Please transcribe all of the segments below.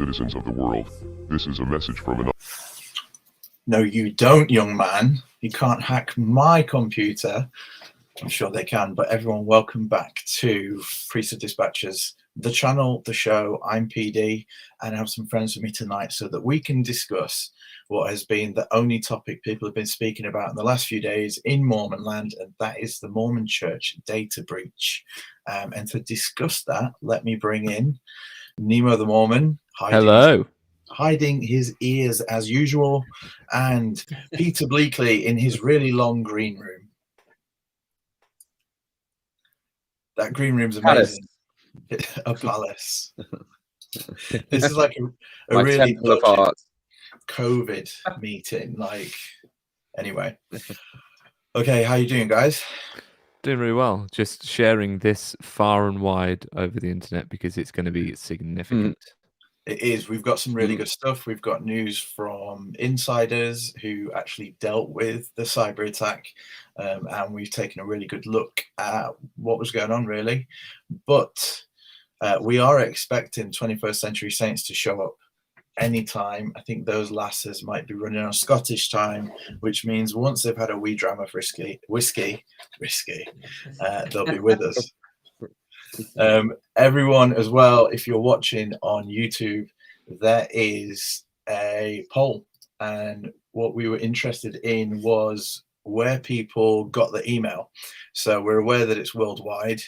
citizens of the world. This is a message from an... No, you don't, young man. You can't hack my computer. I'm sure they can, but everyone, welcome back to Priesthood Dispatches, the channel, the show. I'm PD, and I have some friends with me tonight so that we can discuss what has been the only topic people have been speaking about in the last few days in Mormon land, and that is the Mormon Church data breach. And to discuss that, let me bring in Nemo the Mormon. Hello. Hiding his ears as usual, and Peter Bleakley in his really long green room. That green room's amazing. A palace. This is like a really dodgy COVID meeting. Like, anyway. Okay, how you doing, guys? Doing really well. Just sharing this far and wide over the internet because it's going to be significant. It is. We've got some really good stuff. We've got news from insiders who actually dealt with the cyber attack, and we've taken a really good look at what was going on, really. But we are expecting 21st Century Saints to show up anytime. I think those lasses might be running on Scottish time, which means once they've had a wee dram of whiskey, they'll be with us. Everyone as well, if you're watching on YouTube, there is a poll, and what we were interested in was where people got the email. So we're aware that it's worldwide.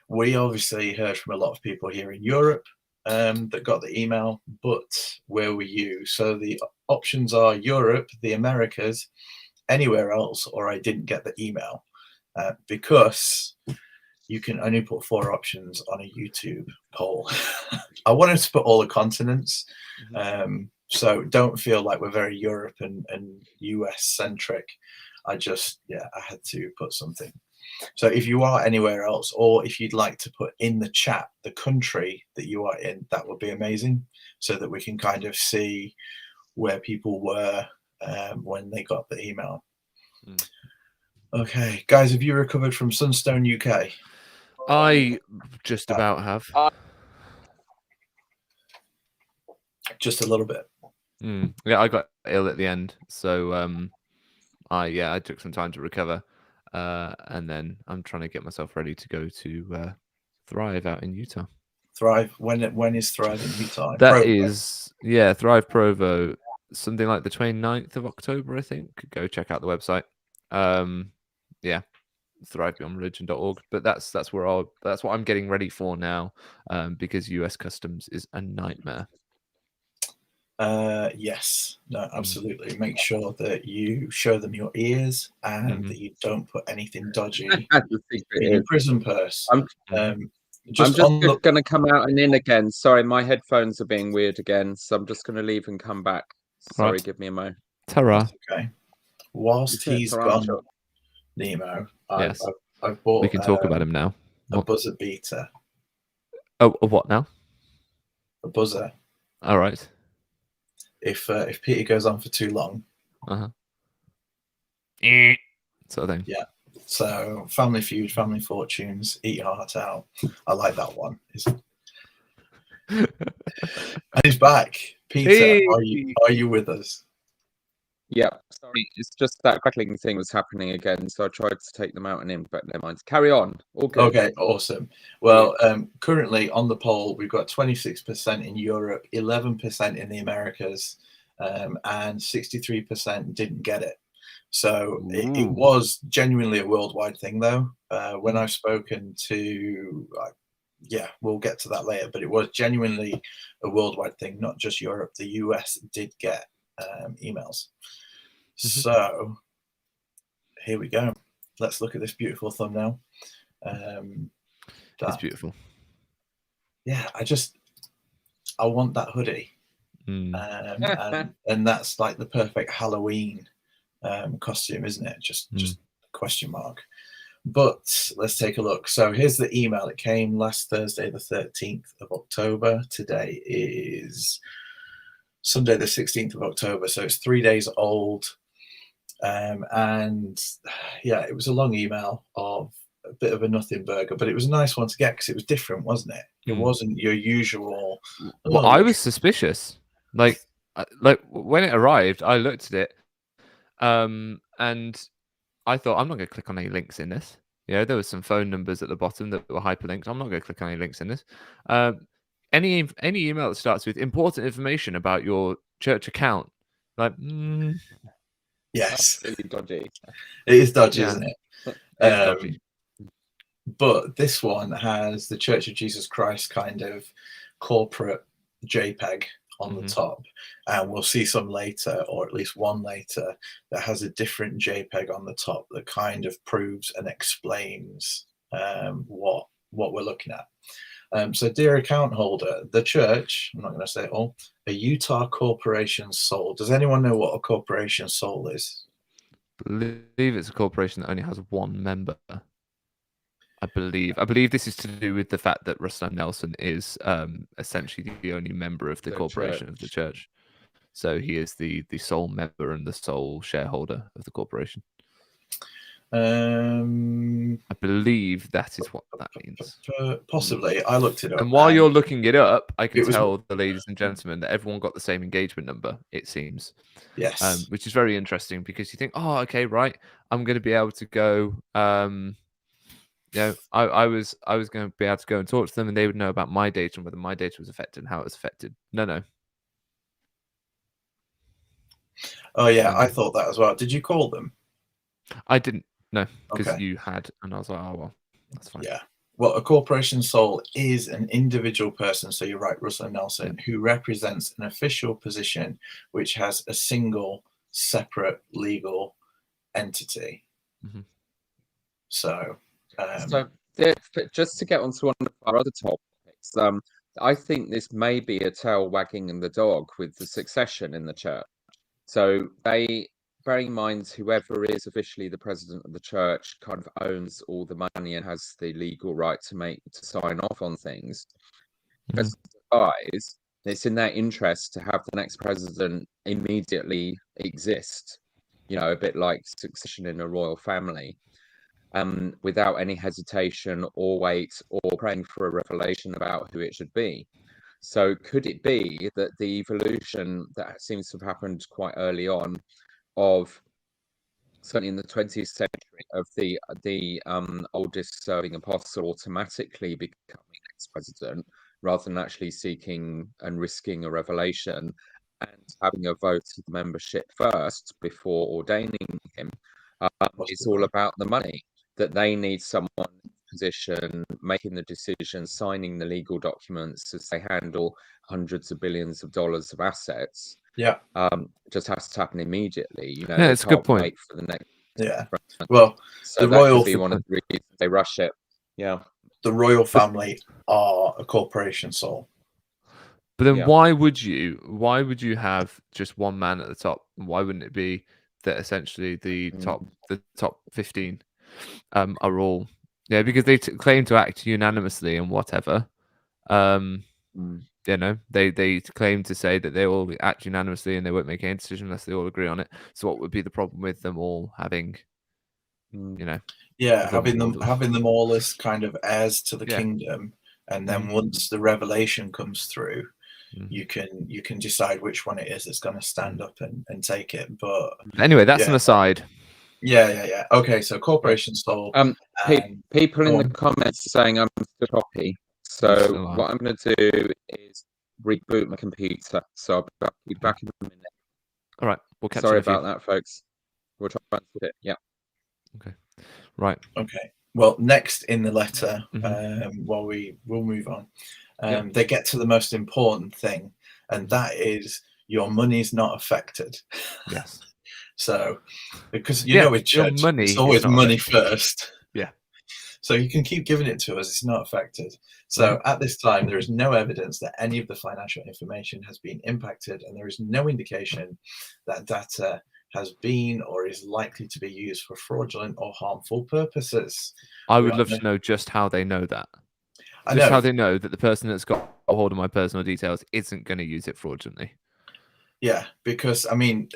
We obviously heard from a lot of people here in Europe that got the email, but where were you? So the options are Europe, the Americas, anywhere else, or I didn't get the email, because you can only put 4 options on a YouTube poll. I wanted to put all the continents, so don't feel like we're very Europe and US centric. I had to put something. So if you are anywhere else, or if you'd like to put in the chat the country that you are in, that would be amazing, so that we can kind of see where people were when they got the email. Okay, guys, have you recovered from Sunstone, UK? I just about have. Just a little bit. Yeah, I got ill at the end, so I took some time to recover, and then I'm trying to get myself ready to go to Thrive out in Utah. Thrive? When is Thrive in Utah? That Provo. is, yeah, Thrive Provo, something like the 29th of October, I think. Go check out the website. Yeah. thrivebeyondreligion.org, but that's what I'm getting ready for now, because US customs is a nightmare. Yes, no, absolutely. Make sure that you show them your ears and that you don't put anything dodgy in your prison purse. I'm just going to come out and in again. Sorry, my headphones are being weird again, so I'm just going to leave and come back. Sorry, right. Give me a mo. Ta-ra. Okay. Whilst he's gone, Nemo, yes. I've bought. We can talk about him now. A buzzer beater. Oh, a what now? A buzzer. All right. If Peter goes on for too long. Sort of thing. Yeah. So Family Feud, Family Fortunes, Eat Your Heart Out. I like that one. And he's back. Peter, hey. Are you with us? Yeah, sorry, it's just that crackling thing was happening again, so I tried to take them out and in, but never mind. Carry on. All good. Okay, awesome. Well, currently on the poll, we've got 26% in Europe, 11% in the Americas, and 63% didn't get it. So it was genuinely a worldwide thing, though. When I've spoken to, we'll get to that later, but it was genuinely a worldwide thing, not just Europe. The US did get emails. So here we go. Let's look at this beautiful thumbnail. It's beautiful. Yeah, I want that hoodie. And that's like the perfect Halloween costume, isn't it? Just question mark. But let's take a look. So here's the email. It came last Thursday, the 13th of October. Today is Sunday, the 16th of October. So it's 3 days old. And yeah, it was a long email of bit of a nothing burger, but it was a nice one to get because it was different, wasn't it? It wasn't your usual. Well, I was suspicious. Like when it arrived, I looked at it, and I thought, I'm not going to click on any links in this. There was some phone numbers at the bottom that were hyperlinked. I'm not going to click on any links in this. Any email that starts with important information about your church account, like, yes, That's really dodgy. It is dodgy, isn't it? It's dodgy. But this one has the Church of Jesus Christ kind of corporate JPEG on the top, and we'll see some later, or at least one later, that has a different JPEG on the top that kind of proves and explains what we're looking at. So, dear account holder, the church, I'm not going to say it all, a Utah corporation soul. Does anyone know what a corporation soul is? I believe it's a corporation that only has one member. I believe this is to do with the fact that Russell Nelson is essentially the only member of the corporation of the church. So he is the sole member and the sole shareholder of the corporation. I believe that is what that means. Possibly. I looked it up. And while you're looking it up, I can tell the ladies and gentlemen that everyone got the same engagement number, it seems. Yes. Which is very interesting because you think, oh, okay, right, I'm going to be able to go... I was going to be able to go and talk to them, and they would know about my data and whether my data was affected and how it was affected. No. Oh yeah, I thought that as well. Did you call them? I didn't. No, because you had, and I was like, oh well, that's fine. Yeah. Well, a corporation soul is an individual person. So you're right, Russell Nelson, who represents an official position which has a single, separate legal entity. So. Just to get onto one of our other topics, I think this may be a tail wagging in the dog with the succession in the church. So bearing in mind, whoever is officially the president of the church kind of owns all the money and has the legal right to sign off on things. It's in their interest to have the next president immediately exist, a bit like succession in a royal family. Without any hesitation or wait or praying for a revelation about who it should be. So could it be that the evolution that seems to have happened quite early on of, certainly in the 20th century, of the oldest serving apostle automatically becoming ex-president rather than actually seeking and risking a revelation and having a vote of membership first before ordaining him, it's all about the money, that they need someone in position making the decision, signing the legal documents as they handle hundreds of billions of dollars of assets. Just has to happen immediately. It's a good point. Wait for the next. Well, so the royal be one of the reasons they rush it. The royal family are a corporation soul. But then why would you have just one man at the top? Why wouldn't it be that essentially the top 15 are all because they claim to act unanimously and whatever. They claim to say that they all act unanimously and they won't make any decision unless they all agree on it. So what would be the problem with them all having having them all as kind of heirs to the kingdom, and then once the revelation comes through, you can decide which one it is that's going to stand up and take it. But anyway, that's an aside. Okay, so corporation soul. People in the comments saying I'm the copy. So what I'm going to do is reboot my computer. So I'll be back in a minute. All right, we'll catch. Sorry about that, folks. We'll try and put it. Yeah. Okay. Right. Okay. Well, next in the letter, we'll move on. They get to the most important thing, and that is your money's not affected. Yes. So, because with church, it's always money first. Yeah. So you can keep giving it to us; it's not affected. So at this time, there is no evidence that any of the financial information has been impacted, and there is no indication that data has been or is likely to be used for fraudulent or harmful purposes. I would love to know just how they know that. Just how they know that the person that's got a hold of my personal details isn't going to use it fraudulently. Yeah, because I mean,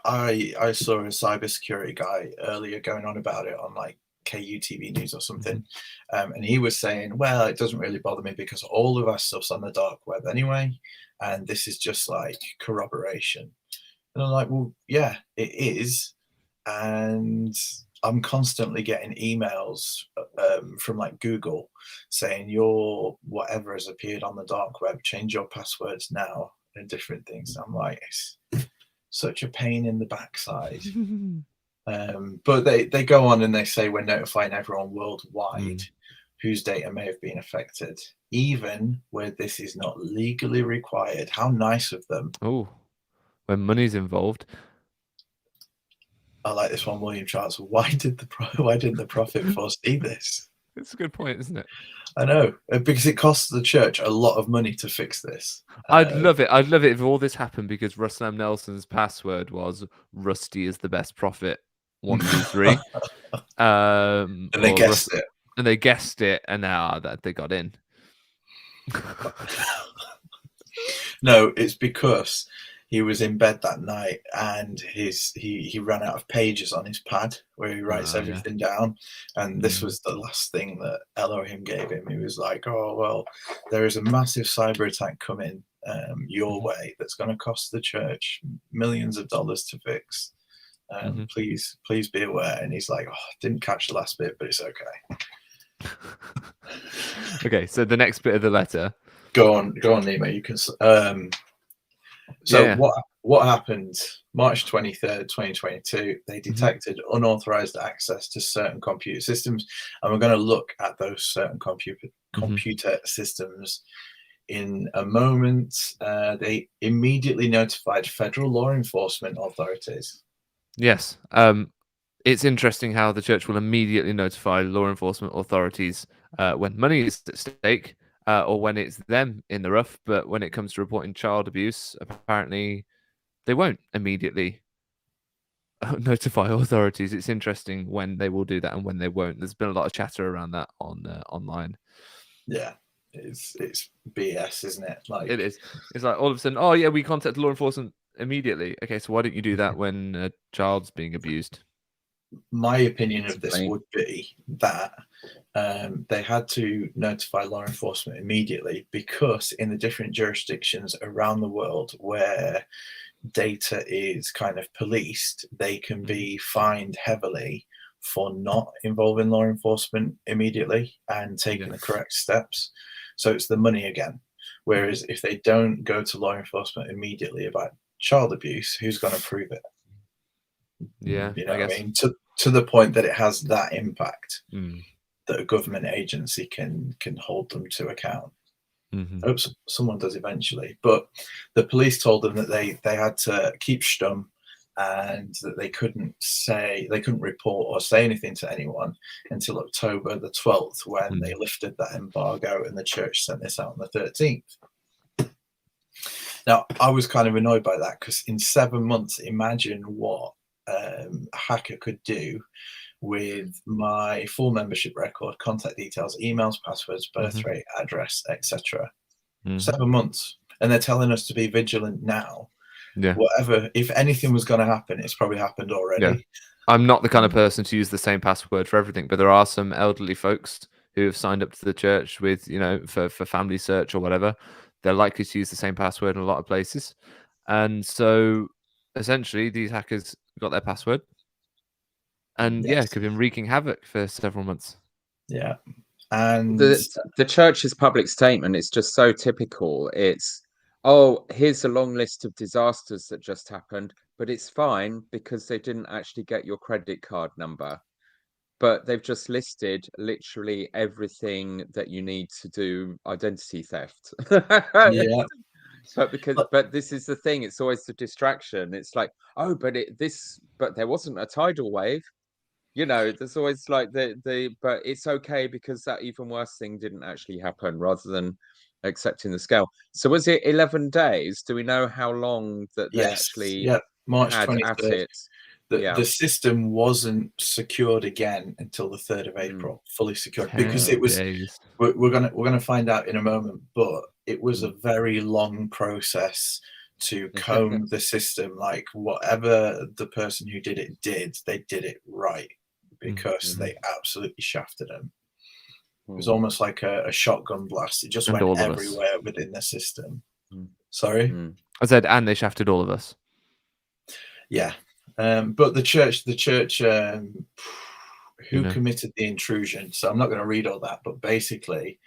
I saw a cybersecurity guy earlier going on about it on like KUTV News or something, and he was saying, well, it doesn't really bother me because all of our stuff's on the dark web anyway, and this is just like corroboration. And I'm like, well, yeah, it is. And I'm constantly getting emails from like Google saying your whatever has appeared on the dark web, change your passwords now, and different things. I'm like, it's such a pain in the backside. But they go on and they say we're notifying everyone worldwide whose data may have been affected, even where this is not legally required. How nice of them. Oh, when money's involved. I like this one, William Charles. Why didn't the prophet foresee this? It's a good point, isn't it? I know, because it costs the church a lot of money to fix this. I'd love it. I'd love it if all this happened because Russell M. Nelson's password was "Rusty is the best prophet." 1, 2, 3. And they guessed it. And they guessed it, and now that they got in. No, it's because he was in bed that night and he ran out of pages on his pad where he writes everything down, and this was the last thing that Elohim gave him. He was like, oh well, there is a massive cyber attack coming your way that's going to cost the church millions of dollars to fix. Please be aware. And he's like, oh, didn't catch the last bit, but it's okay. Okay, so the next bit of the letter. Go on, Nemo. You can. What happened? March 23rd, 2022. They detected unauthorized access to certain computer systems, and we're going to look at those certain computer systems in a moment. They immediately notified federal law enforcement authorities. Yes. It's interesting how the church will immediately notify law enforcement authorities when money is at stake or when it's them in the rough. But when it comes to reporting child abuse, apparently they won't immediately notify authorities. It's interesting when they will do that and when they won't. There's been a lot of chatter around that on online. Yeah, it's BS, isn't it? Like it is. It's like all of a sudden, oh yeah, we contacted law enforcement immediately. Okay, so why don't you do that when a child's being abused? My opinion of this would be that they had to notify law enforcement immediately because in the different jurisdictions around the world where data is kind of policed, they can be fined heavily for not involving law enforcement immediately and taking the correct steps. So it's the money again. Whereas if they don't go to law enforcement immediately about child abuse, who's going to prove it? Yeah, you know what I mean? To the point that it has that impact that a government agency can hold them to account. I hope someone does eventually. But the police told them that they had to keep stum and that they couldn't report or say anything to anyone until October the 12th when they lifted that embargo and the church sent this out on the 13th. Now, I was kind of annoyed by that because in 7 months, imagine what a hacker could do with my full membership record, contact details, emails, passwords, birth rate, address, etc. 7 months. And they're telling us to be vigilant now. Yeah. Whatever, if anything was going to happen, it's probably happened already. Yeah. I'm not the kind of person to use the same password for everything, but there are some elderly folks who have signed up to the church with, for family search or whatever. They're likely to use the same password in a lot of places. And so essentially these hackers got their password and could have been wreaking havoc for several months. Yeah. And the church's public statement is just so typical. It's, oh, here's a long list of disasters that just happened, but it's fine because they didn't actually get your credit card number. But they've just listed literally everything that you need to do identity theft. yeah. But this is the thing, it's always the distraction. It's like, oh, but there wasn't a tidal wave. There's always like but it's okay because that even worse thing didn't actually happen, rather than accepting the scale. So was it 11 days? Do we know how long that they actually March had 23rd. at it? The system wasn't secured again until the 3rd of April, fully secured, because it was. We're gonna find out in a moment, but it was a very long process to comb the system. Like whatever the person who did it they did it right. because they absolutely shafted him. It was Mm. almost like a shotgun blast. It just And all went of us. everywhere within the system. Mm. Sorry? Mm. I said, and they shafted all of us. Yeah. But the church, who know. committed the intrusion? So I'm not going to read all that, but basically,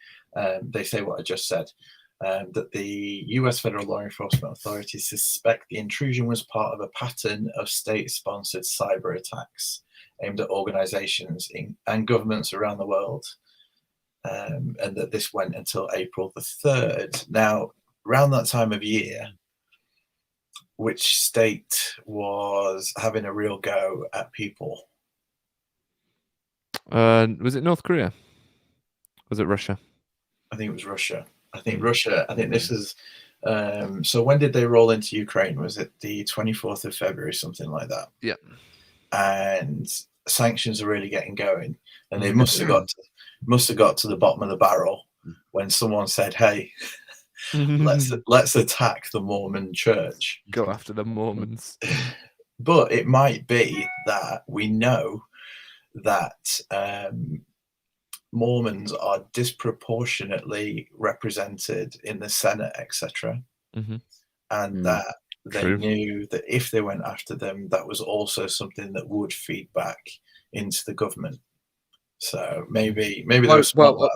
they say what I just said. That the US federal law enforcement authorities suspect the intrusion was part of a pattern of state-sponsored cyber attacks aimed at organizations and governments around the world, and that this went until April the 3rd. Now, around that time of year, which state was having a real go at people? Was it North Korea? Was it Russia? I think it was Russia. I think this is. So when did they roll into Ukraine? Was it the 24th of February, something like that? Yeah. And sanctions are really getting going, and they must have got to the bottom of the barrel when someone said, "Hey, let's attack the Mormon church. Go after the Mormons." But it might be that we know that Mormons are disproportionately represented in the Senate, etc., and that they knew that if they went after them, that was also something that would feed back into the government. So maybe they were smart about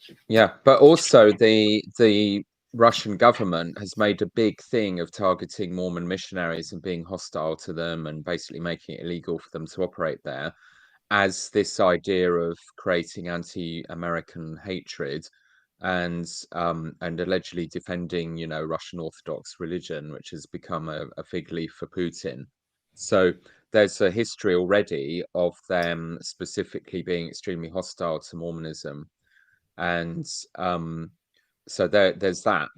it. Yeah, but also the Russian government has made a big thing of targeting Mormon missionaries and being hostile to them and basically making it illegal for them to operate there, as this idea of creating anti-American hatred and allegedly defending, Russian Orthodox religion, which has become a fig leaf for Putin. So there's a history already of them specifically being extremely hostile to Mormonism. And so there's that.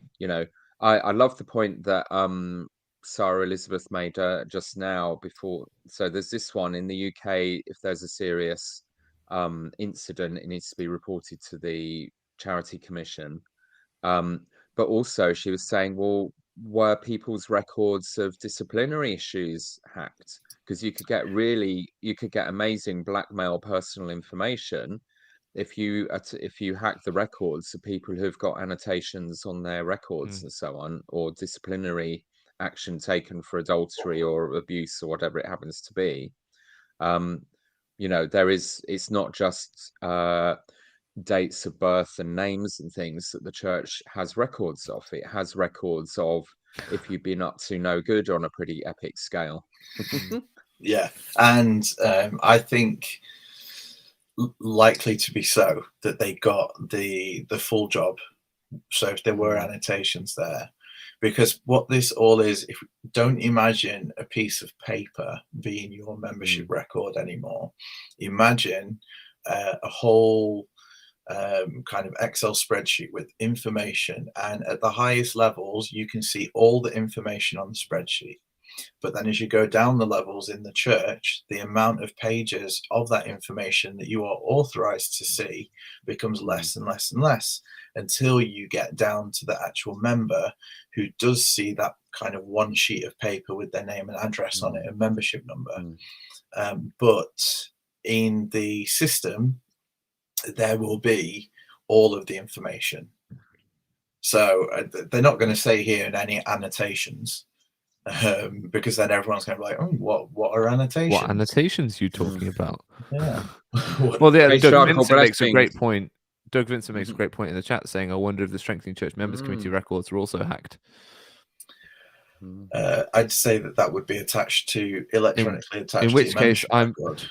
I love the point that Sarah Elizabeth made just now before. So there's this one in the UK. If there's a serious incident, it needs to be reported to the Charity Commission. But also she was saying, well, were people's records of disciplinary issues hacked? Because you could get amazing blackmail personal information if you hack the records of people who've got annotations on their records and so on, or disciplinary action taken for adultery or abuse or whatever it happens to be. It's not just dates of birth and names and things that the church has records of. It has records of if you've been up to no good on a pretty epic scale. Yeah, and I think likely to be so that they got the full job. So if there were annotations there, because what this all is, if don't imagine a piece of paper being your membership record anymore. Imagine a whole kind of Excel spreadsheet with information, and at the highest levels you can see all the information on the spreadsheet. But then as you go down the levels in the church, the amount of pages of that information that you are authorized to see becomes less and less and less, until you get down to the actual member who does see that kind of one sheet of paper with their name and address on it and membership number. But in the system, there will be all of the information. So they're not going to say here in any annotations, because then everyone's going to be like, oh, what are annotations? What annotations are you talking about? Yeah. Well, yeah, Doug Patriarchal Vincent makes a blessings. great point. Doug Vincent makes a great point in the chat saying, I wonder if the Strengthening Church Members Committee records are also hacked. I'd say that would be attached to electronically attached. In which case, record.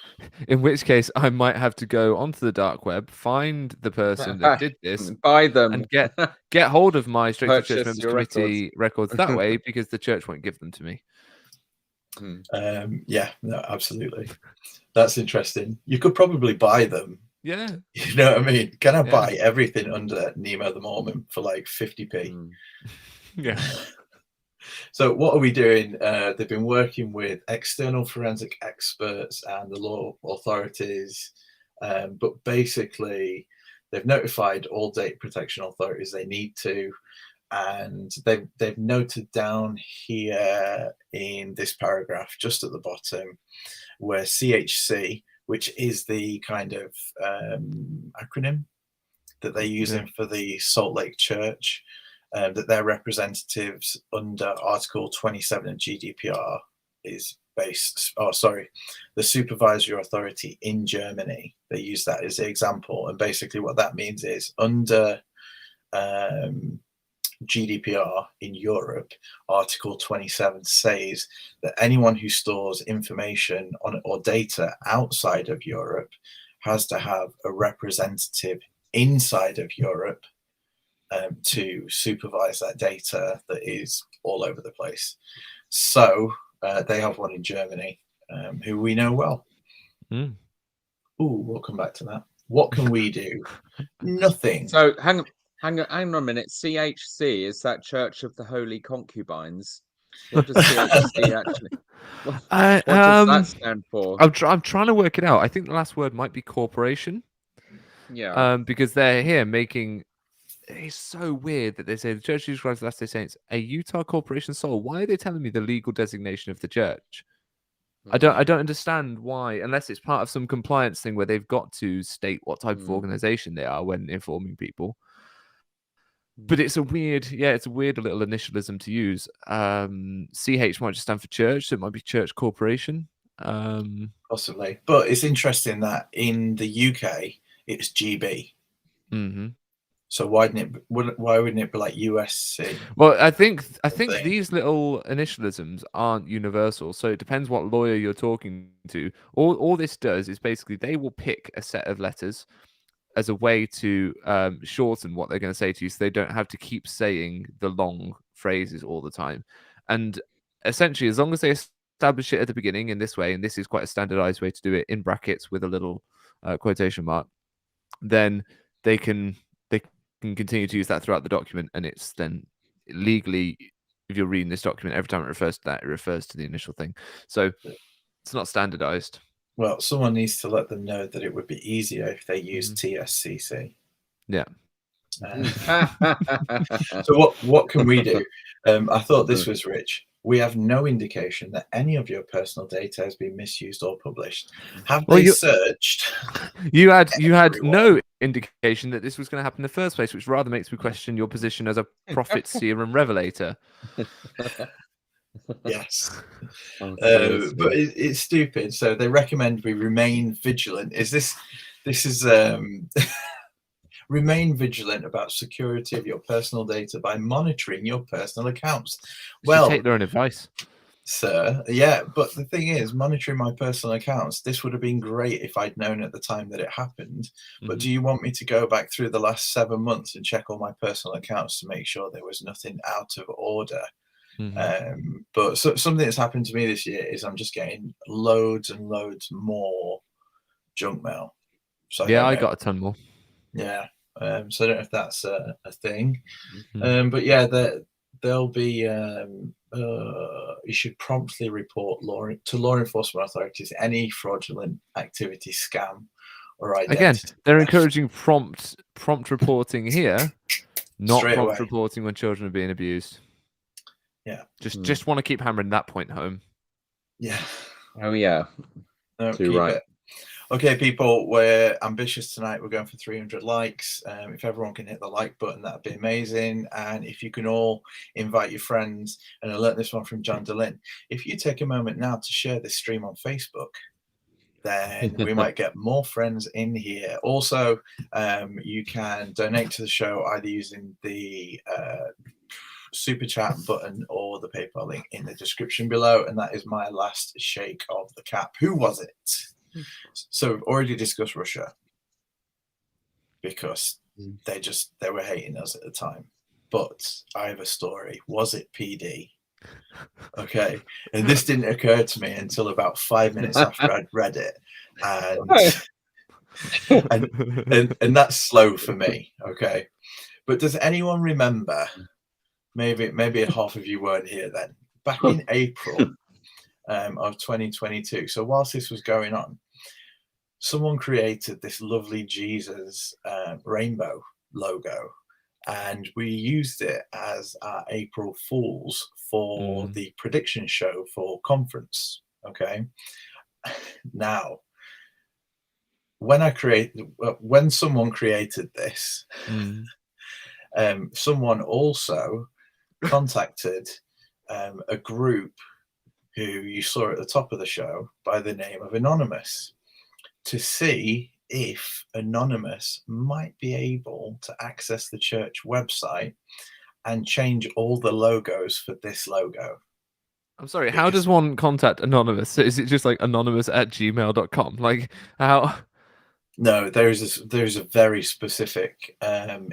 In which case, I might have to go onto the dark web, find the person that did this, buy them, and get hold of my Strengthening Church Purchase Members your Committee records that way, because the church won't give them to me. Yeah, no, absolutely. That's interesting. You could probably buy them. Yeah. You know what I mean? Can I buy everything under Nemo the Mormon for like 50p? Yeah. So what are we doing? They've been working with external forensic experts and the law authorities, but basically they've notified all data protection authorities they need to, and they've noted down here in this paragraph just at the bottom where CHC, which is the kind of acronym that they're using for the Salt Lake Church, that their representatives under Article 27 of GDPR is based, the supervisory authority in Germany. They use that as the example. And basically what that means is under GDPR in Europe, Article 27 says that anyone who stores information on or data outside of Europe has to have a representative inside of Europe to supervise that data that is all over the place. So they have one in Germany, who we know well. Mm. Ooh, we'll come back to that. What can we do? Nothing. So hang on a minute. CHC, is that Church of the Holy Concubines? What does CHC actually? What does that stand for? I'm trying to work it out. I think the last word might be corporation. Yeah. Because they're here making. It's so weird that they say the Church of Jesus Christ of Latter-day Saints, a Utah corporation soul. Why are they telling me the legal designation of the church? I don't understand why, unless it's part of some compliance thing where they've got to state what type of organization they are when informing people. But it's a weird little initialism to use. CH might just stand for church, so it might be church corporation. Possibly. But it's interesting that in the UK it's GB. Mm-hmm. So why wouldn't it be like USC? Well, I think these little initialisms aren't universal, so it depends what lawyer you're talking to. All this does is basically they will pick a set of letters as a way to shorten what they're going to say to you, so they don't have to keep saying the long phrases all the time. And essentially, as long as they establish it at the beginning in this way, and this is quite a standardized way to do it in brackets with a little quotation mark, then they can continue to use that throughout the document, and it's then legally, if you're reading this document, every time it refers to that, it refers to the initial thing. So it's not standardized. Well, someone needs to let them know that it would be easier if they used TSCC. Yeah. So what can we do? I thought this was rich. We have no indication that any of your personal data has been misused or published. Have they searched? You had no indication that this was going to happen in the first place, which rather makes me question your position as a prophet, seer, and revelator. Yes. But it's stupid. So they recommend we remain vigilant. This is remain vigilant about security of your personal data by monitoring your personal accounts. Well, take their own advice, sir. Yeah, but the thing is, monitoring my personal accounts, this would have been great if I'd known at the time that it happened. But do you want me to go back through the last 7 months and check all my personal accounts to make sure there was nothing out of order? But something that's happened to me this year is I'm just getting loads and loads more junk mail. So I got a ton more. Yeah. So I don't know if that's a thing. But yeah, there'll be you should promptly report to law enforcement authorities any fraudulent activity, scam, or identity. Again, they're encouraging prompt reporting here, not Straight prompt away. reporting when children are being abused. Yeah. Just want to keep hammering that point home. Yeah. Oh yeah. No, Too keep right. it. Okay, people, we're ambitious tonight. We're going for 300 likes. If everyone can hit the like button, that'd be amazing. And if you can all invite your friends, and I learned this one from John DeLynn, if you take a moment now to share this stream on Facebook, then we might get more friends in here. Also, you can donate to the show either using the super chat button or the PayPal link in the description below. And that is my last shake of the cap. Who was it? So we've already discussed Russia because they were hating us at the time. But I have a story. Was it PD? Okay. And this didn't occur to me until about 5 minutes after I'd read it. And that's slow for me. Okay. But does anyone remember, maybe half of you weren't here then, back in April of 2022. So whilst this was going on, someone created this lovely Jesus rainbow logo, and we used it as our April Fools for the prediction show for conference. Okay. Now, when someone created this, Mm. someone also contacted a group who you saw at the top of the show by the name of Anonymous to see if Anonymous might be able to access the church website and change all the logos for this logo. I'm sorry, how Because- does one contact Anonymous? Is it just like anonymous@gmail.com? Like, how? No, there's a very specific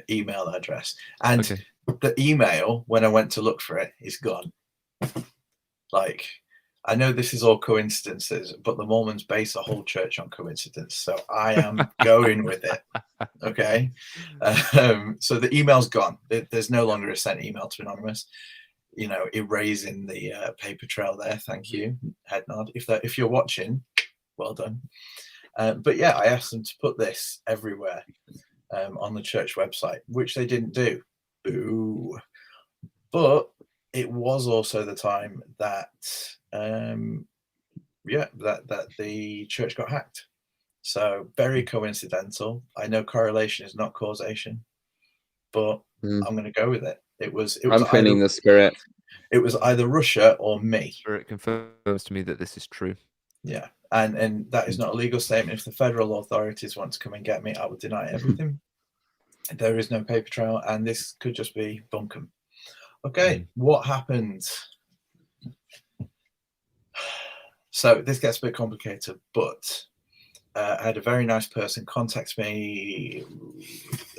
email address, and Okay. the email, when I went to look for it, is gone. Like, I know this is all coincidences, but the Mormons base a whole church on coincidence, so I am going with it. Okay, so the email's gone. There's no longer a sent email to Anonymous. You know, erasing the paper trail there. Thank you, head nod. If you're watching, well done. But yeah, I asked them to put this everywhere on the church website, which they didn't do. Boo. But it was also the time that that the church got hacked. So very coincidental. I know correlation is not causation, but I'm going to go with it. I'm feeling the spirit. It was either Russia or me. It confirms to me that this is true. Yeah, and that is not a legal statement. If the federal authorities want to come and get me, I would deny everything. There is no paper trail, and this could just be bunkum. Okay, what happened? So this gets a bit complicated, but I had a very nice person contact me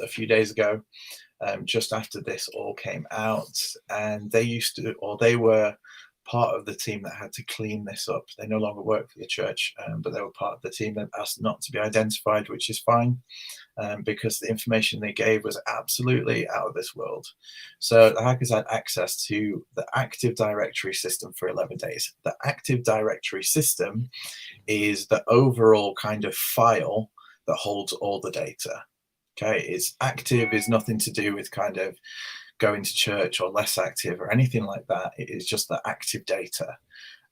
a few days ago, just after this all came out, and they were part of the team that had to clean this up. They no longer work for the church, but they were part of the team that asked not to be identified, which is fine, because the information they gave was absolutely out of this world. So the hackers had access to the Active Directory system for 11 days. The Active Directory system is the overall kind of file that holds all the data. Okay, it's active is nothing to do with kind of going to church or less active or anything like that. It is just the active data.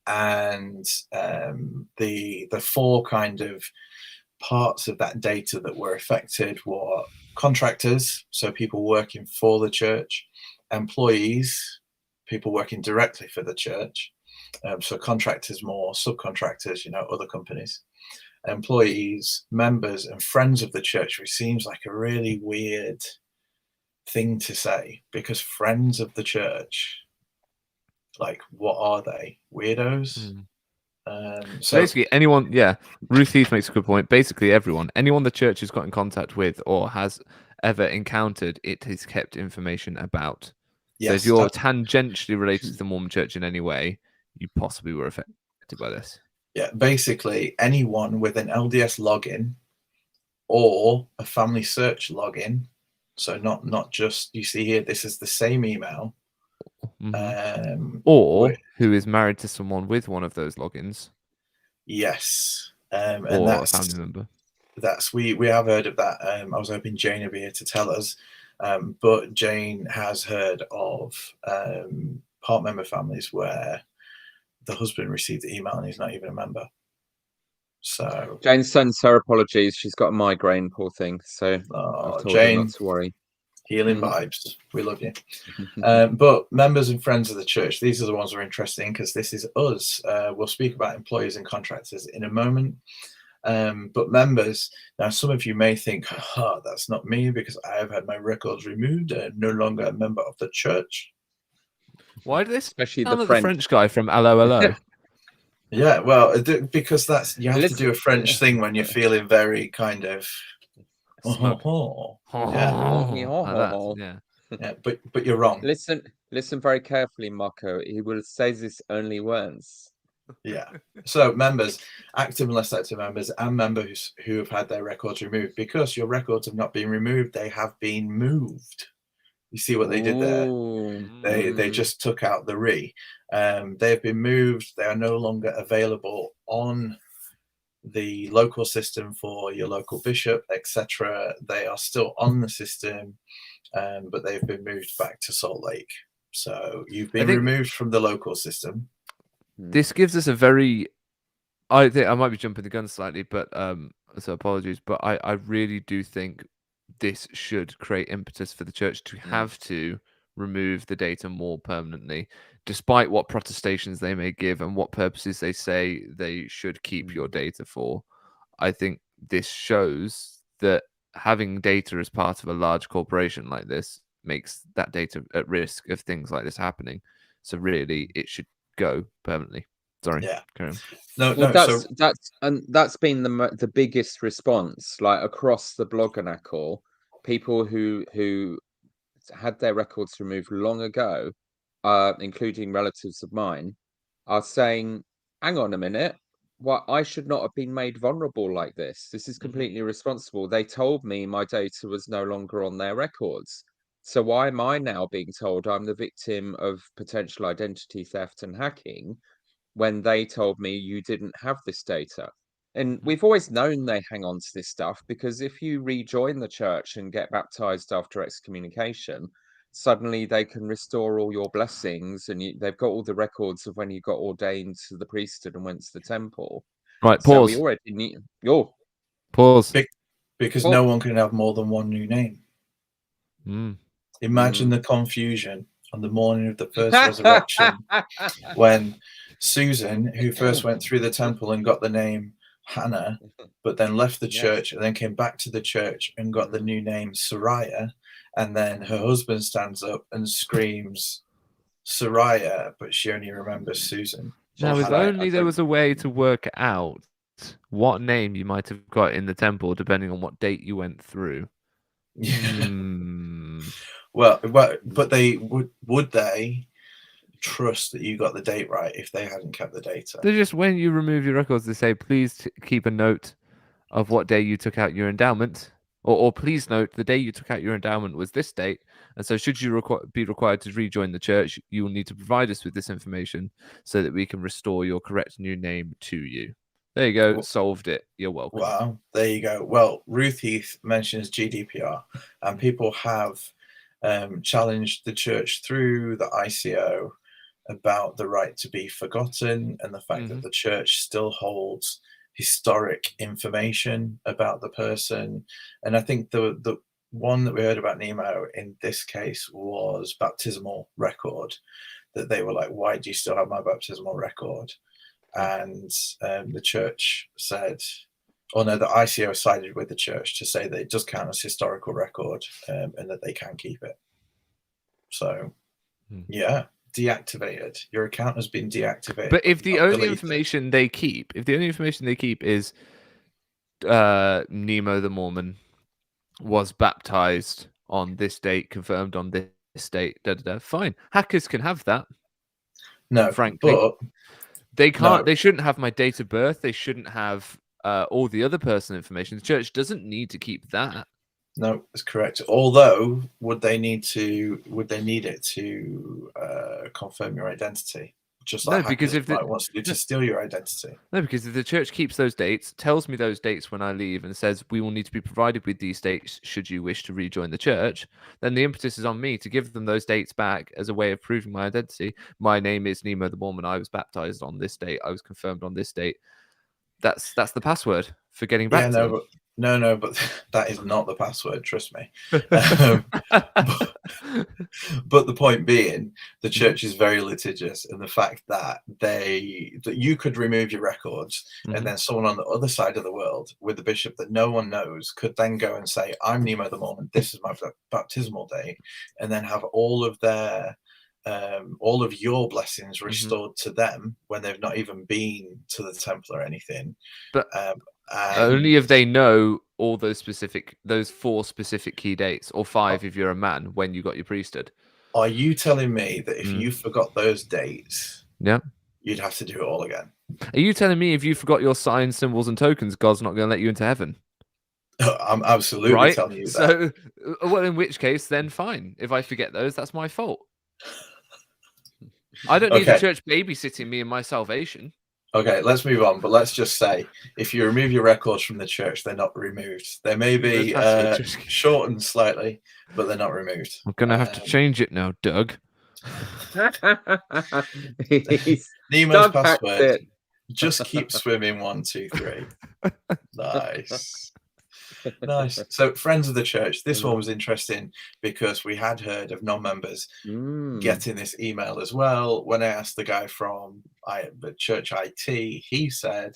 And the four kind of parts of that data that were affected were contractors, so people working for the church, employees, people working directly for the church, so contractors more, subcontractors, you know, other companies, employees, members, and friends of the church, which seems like a really weird thing to say, because friends of the church, like, what are they? Weirdos? So basically, anyone, Ruth Heath makes a good point. Basically, anyone the church has got in contact with or has ever encountered, it has kept information about. Yes, so if you're tangentially related to the Mormon church in any way, you possibly were affected by this. Yeah, basically, anyone with an LDS login or a family search login. So not just, you see here, this is the same email. Or who is married to someone with one of those logins. Yes. Or and that's a family member. We have heard of that. I was hoping Jane would be here to tell us. But Jane has heard of part member families where the husband received the email and he's not even a member. So Jane sends her apologies. She's got a migraine, poor thing. So I've told her not to worry. Healing vibes. We love you. But members and friends of the church, these are the ones that are interesting because this is us. We'll speak about employees and contractors in a moment. But members, now some of you may think, that's not me because I have had my records removed and no longer a member of the church. Why do this? Especially the French guy from Hello Hello. Yeah, well, because you have to do a French thing when you're feeling very kind of smug. Yeah, but you're wrong. Listen very carefully, Marco. He will say this only once. Yeah. So members, active and less active members, and members who have had their records removed, because your records have not been removed, they have been moved. You see what they did there? They just took out the re. They have been moved. They are no longer available on the local system for your local bishop, etc. They are still on the system, but they've been moved back to Salt Lake. So you've been removed from the local system. This gives us a very I think I might be jumping the gun slightly, but so apologies. But I really do think this should create impetus for the church to have to remove the data more permanently, despite what protestations they may give and what purposes they say they should keep your data for. I think this shows that having data as part of a large corporation like this makes that data at risk of things like this happening. So really, it should go permanently. Sorry. Yeah. Carry on. No. That's been the biggest response, like across the Bloggernacle. People who had their records removed long ago, including relatives of mine, are saying, "Hang on a minute, what? I should not have been made vulnerable like this. This is completely irresponsible. They told me my data was no longer on their records. So why am I now being told I'm the victim of potential identity theft and hacking when they told me you didn't have this data?" And we've always known they hang on to this stuff, because if you rejoin the church and get baptized after excommunication, suddenly they can restore all your blessings, and they've got all the records of when you got ordained to the priesthood and went to the temple. Right, So we pause. already need your Pause. Because Well- no one can have more than one new name. Imagine the confusion on the morning of the first resurrection when Susan, who first went through the temple and got the name Hannah, but then left the Yes. church and then came back to the church and got the new name Sariah, and then her husband stands up and screams Sariah, but she only remembers Susan. Now, if Hannah, only there was a way to work out what name you might have got in the temple, depending on what date you went through. Well, but they would they trust that you got the date right if they hadn't kept the data? They just, when you remove your records, they say, please keep a note of what day you took out your endowment, or please note the day you took out your endowment was this date, and so should you be required to rejoin the church, you will need to provide us with this information so that we can restore your correct new name to you. There you go. Solved it. You're welcome. Wow, there you go. Well, Ruth Heath mentions GDPR, and people have challenged the church through the ICO about the right to be forgotten and the fact that the church still holds historic information about the person. And I think the one that we heard about Nemo in this case was baptismal record, that they were like, why do you still have my baptismal record? And the church said, or no, the ICO sided with the church to say that it does count as historical record, and that they can keep it. So, yeah, deactivated. Your account has been deactivated. But if the only deleted. information they keep, is Nemo the Mormon was baptized on this date, confirmed on this date, fine. Hackers can have that. No, frankly, but they can't. no. They shouldn't have my date of birth. They shouldn't have all the other personal information. The church doesn't need to keep that. No, that's correct. Although, would they need it to confirm your identity? Just like because if might want to do to steal your identity. No, because if the church keeps those dates, tells me those dates when I leave, and says we will need to be provided with these dates should you wish to rejoin the church, then the impetus is on me to give them those dates back as a way of proving my identity. My name is Nemo the Mormon. I was baptized on this date. I was confirmed on this date. That's the password for getting back to them. No, but that is not the password. Trust me. But the point being, the church is very litigious, and the fact that you could remove your records, and then someone on the other side of the world with the bishop that no one knows could then go and say, "I'm Nemo the Mormon. This is my baptismal date," and then have all of your blessings restored to them when they've not even been to the temple or anything. But only if they know all those 4 specific key dates, or 5 if you're a man, when you got your priesthood. Are you telling me that if you forgot those dates, you'd have to do it all again? Are you telling me if you forgot your signs, symbols, and tokens, God's not going to let you into heaven? I'm absolutely telling you that. So, well, in which case, then fine. If I forget those, that's my fault. I don't need the church babysitting me in my salvation. Okay, let's move on. But let's just say, if you remove your records from the church, they're not removed. They may be shortened slightly, but they're not removed. I'm going to have to change it now, Doug. Nemo's password Just keep swimming. 1, 2, 3. Nice. Nice. So, friends of the church, this one was interesting because we had heard of non-members getting this email as well. When I asked the guy from the church IT, he said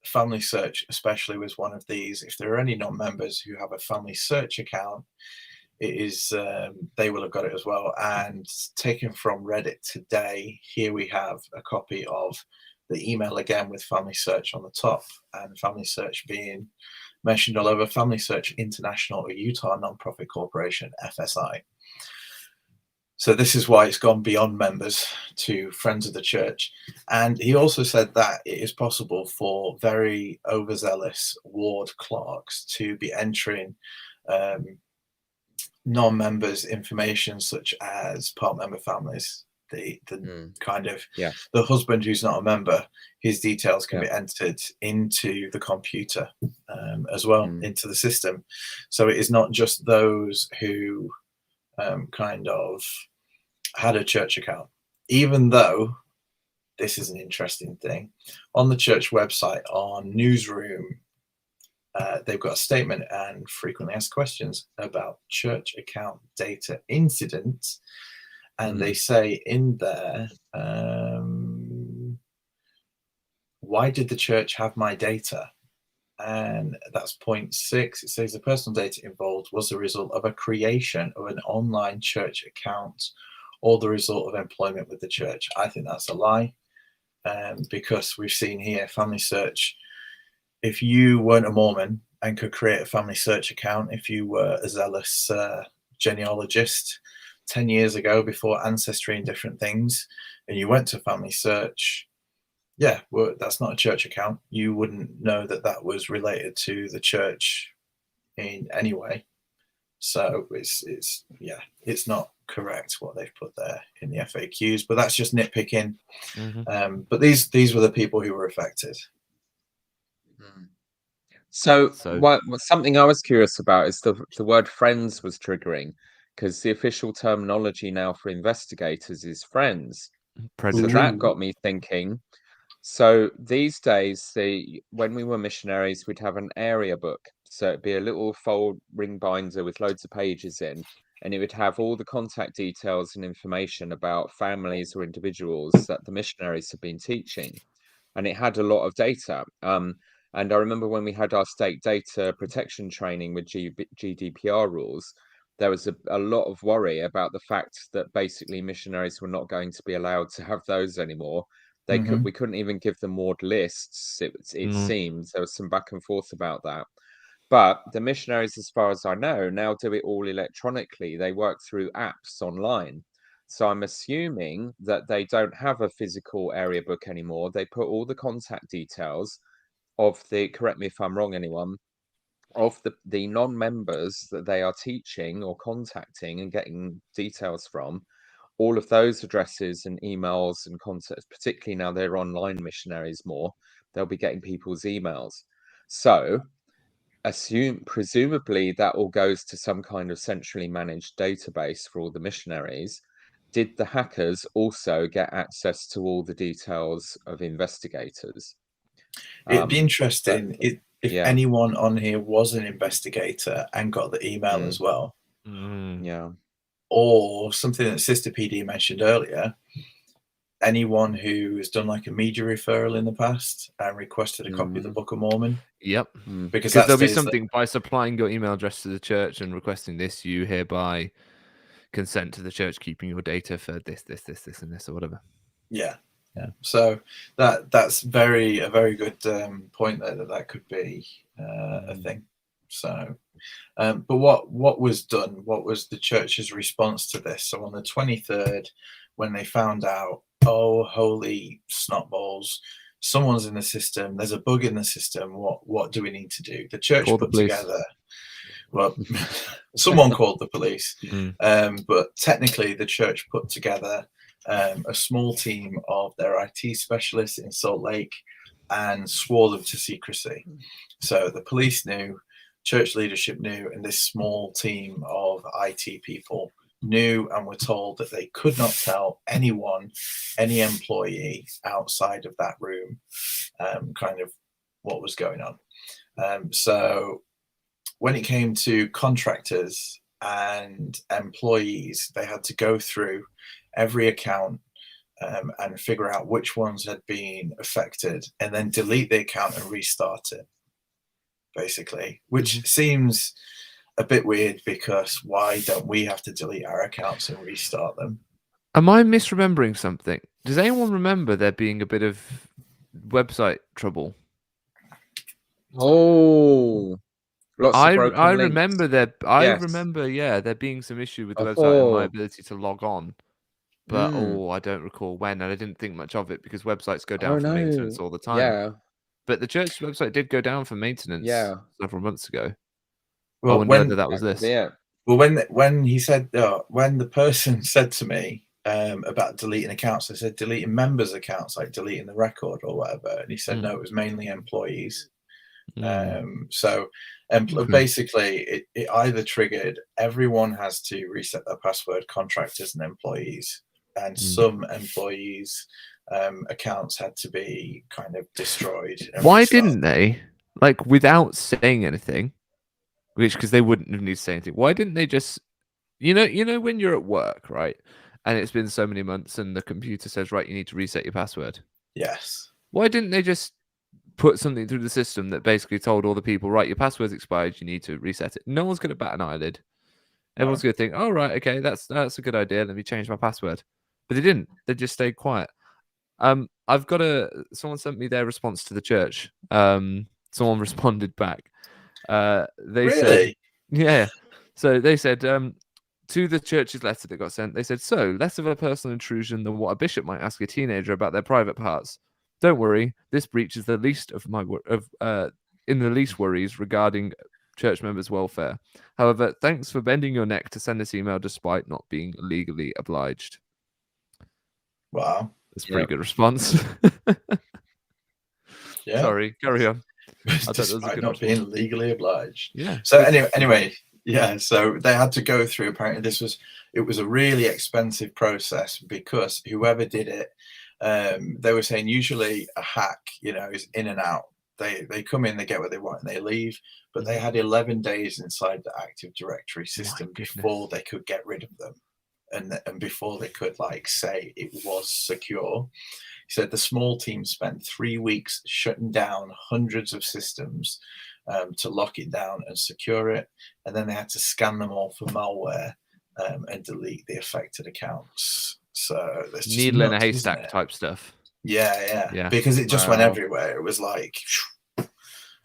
Family Search especially was one of these. If there are any non-members who have a Family Search account, it is they will have got it as well. And taken from Reddit today, here we have a copy of the email again with Family Search on the top, and Family Search being mentioned all over. Family Search International, a Utah nonprofit corporation, FSI. So this is why it's gone beyond members to friends of the church. And he also said that it is possible for very overzealous ward clerks to be entering non-members information, such as part member families, the kind of the husband who's not a member, his details can be entered into the computer as well, into the system. So it is not just those who kind of had a church account, even though this is an interesting thing. On the church website, on Newsroom, they've got a statement and frequently asked questions about church account data incidents. And they say in there, why did the church have my data? And that's point 6. It says the personal data involved was the result of a creation of an online church account or the result of employment with the church. I think that's a lie, because we've seen here Family Search. If you weren't a Mormon and could create a Family Search account, if you were a zealous genealogist 10 years ago before Ancestry and different things, and you went to Family Search, well, that's not a church account. You wouldn't know that that was related to the church in any way. So it's not correct what they've put there in the FAQs, but that's just nitpicking. But these were the people who were affected. So what something I was curious about is the word friends was triggering, because the official terminology now for investigators is friends. So that got me thinking. So these days, when we were missionaries, we'd have an area book. So it'd be a little fold ring binder with loads of pages in, and it would have all the contact details and information about families or individuals that the missionaries had been teaching. And it had a lot of data. And I remember when we had our state data protection training with GDPR rules, there was a lot of worry about the fact that basically missionaries were not going to be allowed to have those anymore. We couldn't even give them ward lists. It seems there was some back and forth about that. But the missionaries, as far as I know, now do it all electronically. They work through apps online. So I'm assuming that they don't have a physical area book anymore. They put all the contact details of correct me if I'm wrong, anyone, of the non-members that they are teaching or contacting and getting details from, all of those addresses and emails and contacts, particularly now they're online missionaries more, they'll be getting people's emails. So presumably that all goes to some kind of centrally managed database for all the missionaries. Did the hackers also get access to all the details of investigators? It'd be interesting if anyone on here was an investigator and got the email as well. Or something that Sister PD mentioned earlier, anyone who has done like a media referral in the past and requested a copy of the Book of Mormon. Because there'll be something by supplying your email address to the church and requesting this, you hereby consent to the church keeping your data for this, and this, or whatever. So that's a very good point there, that could be a thing. So but what was done, what was the church's response to this? So on the 23rd, when they found out, oh holy snotballs, someone's in the system, there's a bug in the system, what do we need to do? The church put together, well, someone called the police, but technically the church put together a small team of their IT specialists in Salt Lake and swore them to secrecy. So the police knew, church leadership knew, and this small team of IT people knew and were told that they could not tell anyone, any employee outside of that room, kind of what was going on. So when it came to contractors and employees, they had to go through every account and figure out which ones had been affected and then delete the account and restart it, basically, which seems a bit weird, because why don't we have to delete our accounts and restart them? Am I misremembering something? Does anyone remember there being a bit of website trouble? Oh, lots of broken I links. remember there. I Yes. remember, yeah, there being some issue with the I website and my thought- ability to log on. But I don't recall when, and I didn't think much of it because websites go down for maintenance all the time. Yeah, But the church website did go down for maintenance several months ago. I Well, wonder whether that was that could this. be it. well, when he said, when the person said to me about deleting accounts, I said deleting members' accounts, like deleting the record or whatever, and he said no, it was mainly employees. So basically, it either triggered everyone has to reset their password, contractors and employees, and some employees' accounts had to be kind of destroyed. Why didn't they, like, without saying anything? Because they wouldn't have needed to say anything. Why didn't they just, you know, when you're at work, right, and it's been so many months, and the computer says, right, you need to reset your password. Yes. Why didn't they just put something through the system that basically told all the people, right, your password's expired, you need to reset it? No one's going to bat an eyelid. Everyone's going to think, oh, right, okay, that's a good idea. Let me change my password. But they didn't. They just stayed quiet. I've got someone sent me their response to the church. Someone responded back. They said, yeah. So they said, to the church's letter that got sent, they said, so less of a personal intrusion than what a bishop might ask a teenager about their private parts. Don't worry, this breach is the least of my in the least worries regarding church members' welfare. However, thanks for bending your neck to send this email despite not being legally obliged. Wow. That's a pretty good response. Yeah. Sorry, carry on. Despite not being legally obliged. Yeah. So anyway, yeah. So they had to go through. Apparently, it was a really expensive process, because whoever did it, they were saying usually a hack, is in and out. They come in, they get what they want, and they leave. But they had 11 days inside the Active Directory system before they could get rid of them, and before they could say it was secure. He said the small team spent 3 weeks shutting down hundreds of systems to lock it down and secure it, and then they had to scan them all for malware and delete the affected accounts. So there's just needle in a nuts, haystack type stuff. Yeah. Because it just went everywhere. It was like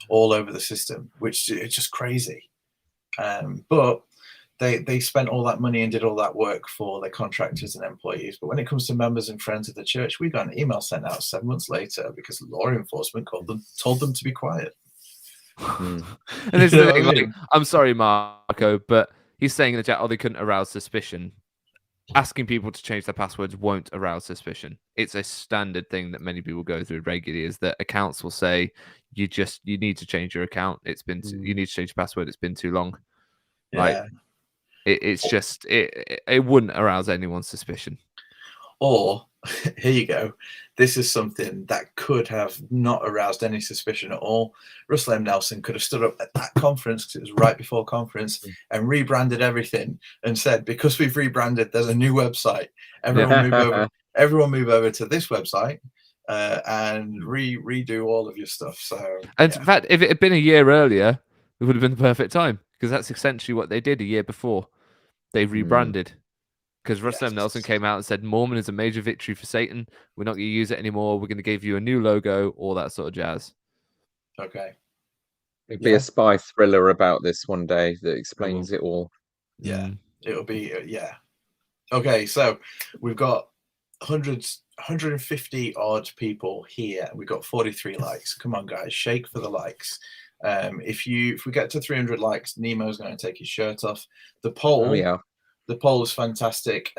all over the system, which it's just crazy. But they spent all that money and did all that work for their contractors and employees. But when it comes to members and friends of the church, we got an email sent out 7 months later because law enforcement told them to be quiet. And it's the thing, I'm sorry, Marco, but he's saying in the chat, they couldn't arouse suspicion. Asking people to change their passwords won't arouse suspicion. It's a standard thing that many people go through regularly, is that accounts will say, you need to change your account. You need to change your password. It's been too long. Yeah. It's just, it wouldn't arouse anyone's suspicion. Or, here you go, this is something that could have not aroused any suspicion at all. Russell M. Nelson could have stood up at that conference, because it was right before conference, and rebranded everything and said, because we've rebranded, there's a new website. Everyone move over to this website and redo all of your stuff. So, and in fact, if it had been a year earlier, it would have been the perfect time, because that's essentially what they did a year before. They rebranded. Because Russell M. Nelson came out and said, Mormon is a major victory for Satan. We're not going to use it anymore. We're going to give you a new logo, all that sort of jazz. Okay. It'd be a spy thriller about this one day that explains it all. Yeah. It'll be, Okay, so we've got 150 odd people here. We've got 43 likes. Come on, guys, shake for the likes. If we get to 300 likes, Nemo's going to take his shirt off. The poll. The poll is fantastic.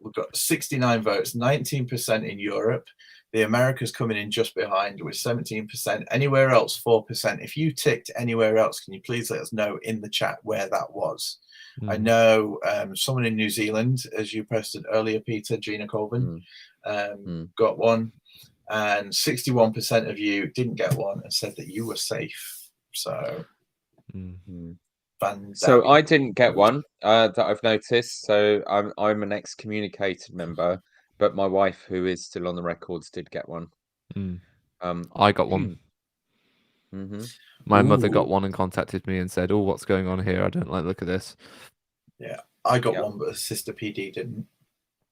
We've got 69 votes, 19% in Europe. The America's coming in just behind with 17%. Anywhere else, 4%. If you ticked anywhere else, can you please let us know in the chat where that was? I know someone in New Zealand, as you posted earlier, Peter, Gina Colvin, got one. And 61% of you didn't get one and said that you were safe. So, so I didn't get one that I've noticed. So I'm an excommunicated member, but my wife, who is still on the records, did get one. I got one. My mother got one and contacted me and said, "Oh, what's going on here? I don't like the look of this." Yeah, I got one, but Sister PD didn't.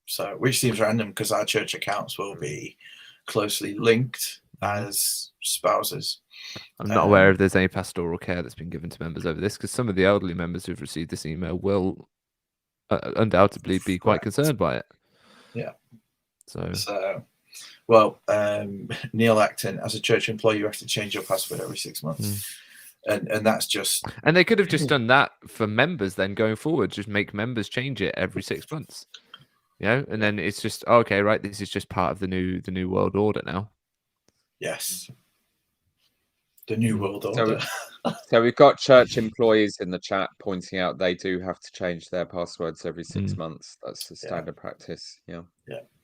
So, which seems random because our church accounts will be closely linked as spouses. I'm not aware if there's any pastoral care that's been given to members over this, because some of the elderly members who've received this email will undoubtedly be quite concerned by it. Yeah. So well, Neil Acton, as a church employee, you have to change your password every 6 months. And that's just... And they could have just done that for members then going forward, just make members change it every 6 months. You know, and then it's just, okay, right, this is just part of the new world order now. Yes. The new world order. So we've got church employees in the chat pointing out they do have to change their passwords every 6 months. That's the standard practice. Yeah.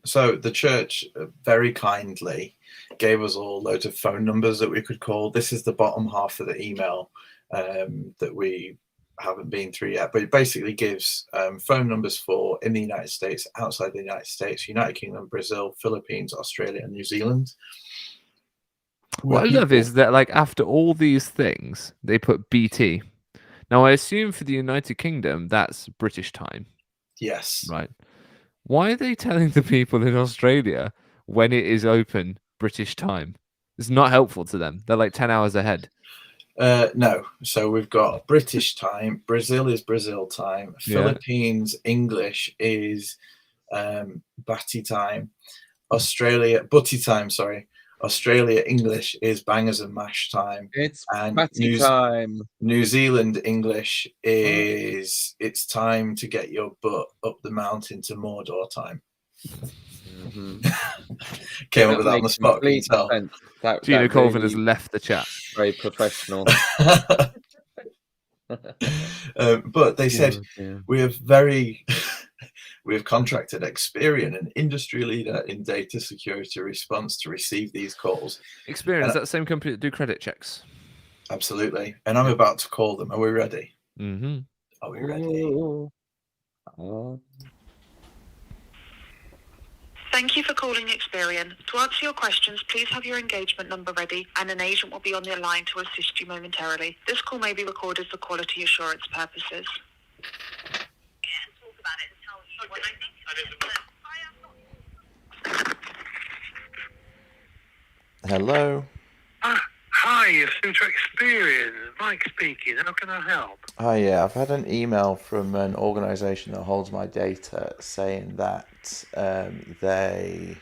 So the church very kindly gave us all loads of phone numbers that we could call. This is the bottom half of the email that we haven't been through yet, but it basically gives phone numbers for in the United States, outside the United States, United Kingdom, Brazil, Philippines, Australia, and New Zealand. What I love is that, like, after all these things, they put BT. Now, I assume for the United Kingdom, that's British time. Yes. Right. Why are they telling the people in Australia when it is open British time? It's not helpful to them. They're like 10 hours ahead. No. So we've got British time. Brazil is Brazil time. Philippines English is Batty time. Butty time, sorry. Australia English is bangers and mash time. It's Batty time. New Zealand English is it's time to get your butt up the mountain to Mordor time. Came up with that on the spot. Can you tell? Gina Colvin has left the chat. Very professional. But they said we have contracted Experian, an industry leader in data security response, to receive these calls. Experian, is that the same company that do credit checks? Absolutely. And I'm about to call them. Are we ready? Are we ready? Thank you for calling Experian. To answer your questions, please have your engagement number ready, and an agent will be on the line to assist you momentarily. This call may be recorded for quality assurance purposes. Hello. Hi, you're through to Experian. Mike speaking. How can I help? Hi, yeah, I've had an email from an organisation that holds my data saying that they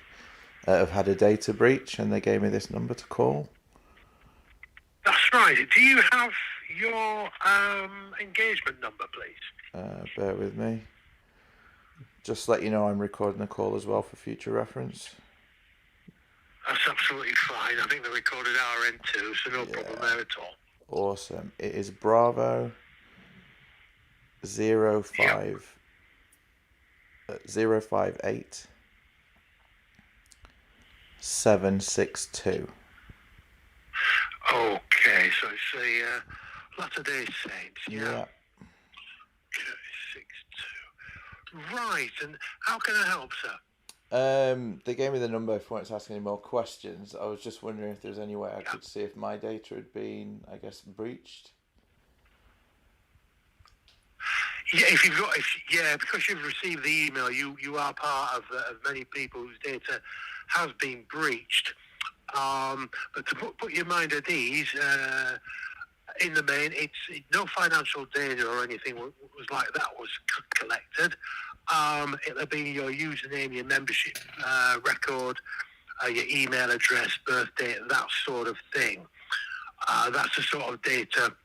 have had a data breach, and they gave me this number to call. That's right. Do you have your engagement number, please? Bear with me. Just let you know I'm recording the call as well for future reference. That's absolutely fine. I think they recorded our end too, so no problem there at all. Awesome. It is Bravo 058 762. Okay, so it's a Latter-day Saints, Yeah. Okay, 62. Right, and how can I help, sir? They gave me the number if you wanted to ask any more questions. I was just wondering if there's any way I could see if my data had been, I guess, breached. Yeah, because you've received the email, you are part of many people whose data has been breached. But to put your mind at ease, in the main, it's no financial data or anything was like that was collected. It'll be your username, your membership record, your email address, birth date, that sort of thing. That's the sort of data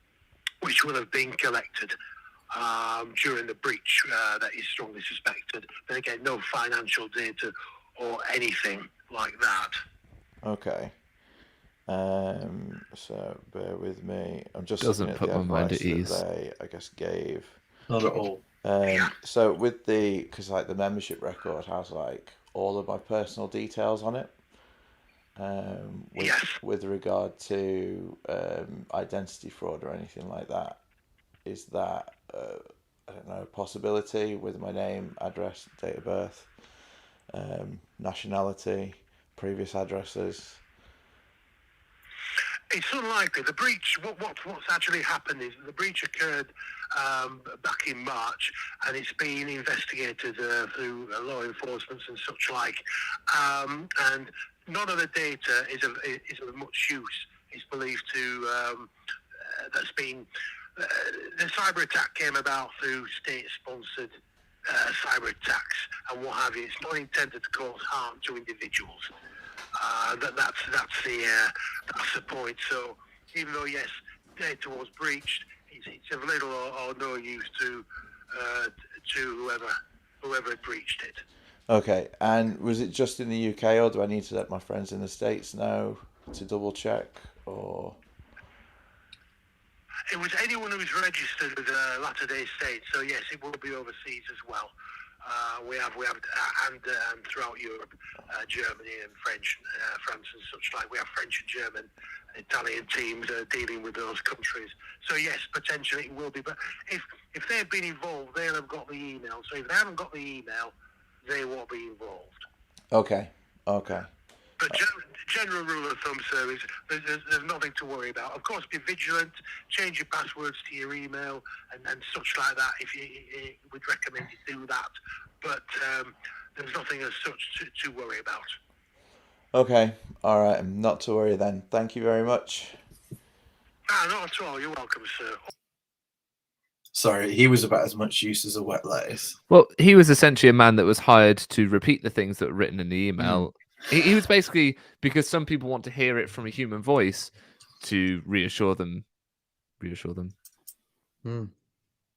which will have been collected during the breach that is strongly suspected. But again, no financial data or anything like that. Okay. So bear with me. I'm just Doesn't looking at put the my mind advice at ease. that they, I guess, gave. Not at all. So with because like the membership record has like all of my personal details on it. With regard to identity fraud or anything like that, is that I don't know, a possibility with my name, address, date of birth, nationality, previous addresses? It's unlikely. The breach, what's actually happened is the breach occurred back in March, and it's been investigated through law enforcement and such like. And none of the data is of much use. It's believed to that's been the cyber attack came about through state-sponsored cyber attacks and what have you. It's not intended to cause harm to individuals. That's the point. So even though yes, data was breached, it's of little or no use to whoever had breached it. Okay, and was it just in the UK, or do I need to let my friends in the States know to double check, or? It was anyone who's registered with Latter-day Saints. So yes, it will be overseas as well. We have and throughout Europe, Germany and French, France and such like. We have French and German, Italian teams dealing with those countries. So yes, potentially it will be. But if they've been involved, they'll have got the email. So if they haven't got the email, they won't be involved. Okay. But general rule of thumb, sir, is there's nothing to worry about. Of course, be vigilant, change your passwords to your email and such like that. If we'd recommend you do that. But there's nothing as such to worry about. Okay, all right, not to worry then. Thank you very much. Not at all. You're welcome, sir. Sorry, he was about as much use as a wet lettuce. Well, he was essentially a man that was hired to repeat the things that were written in the email. He was basically, because some people want to hear it from a human voice, to reassure them.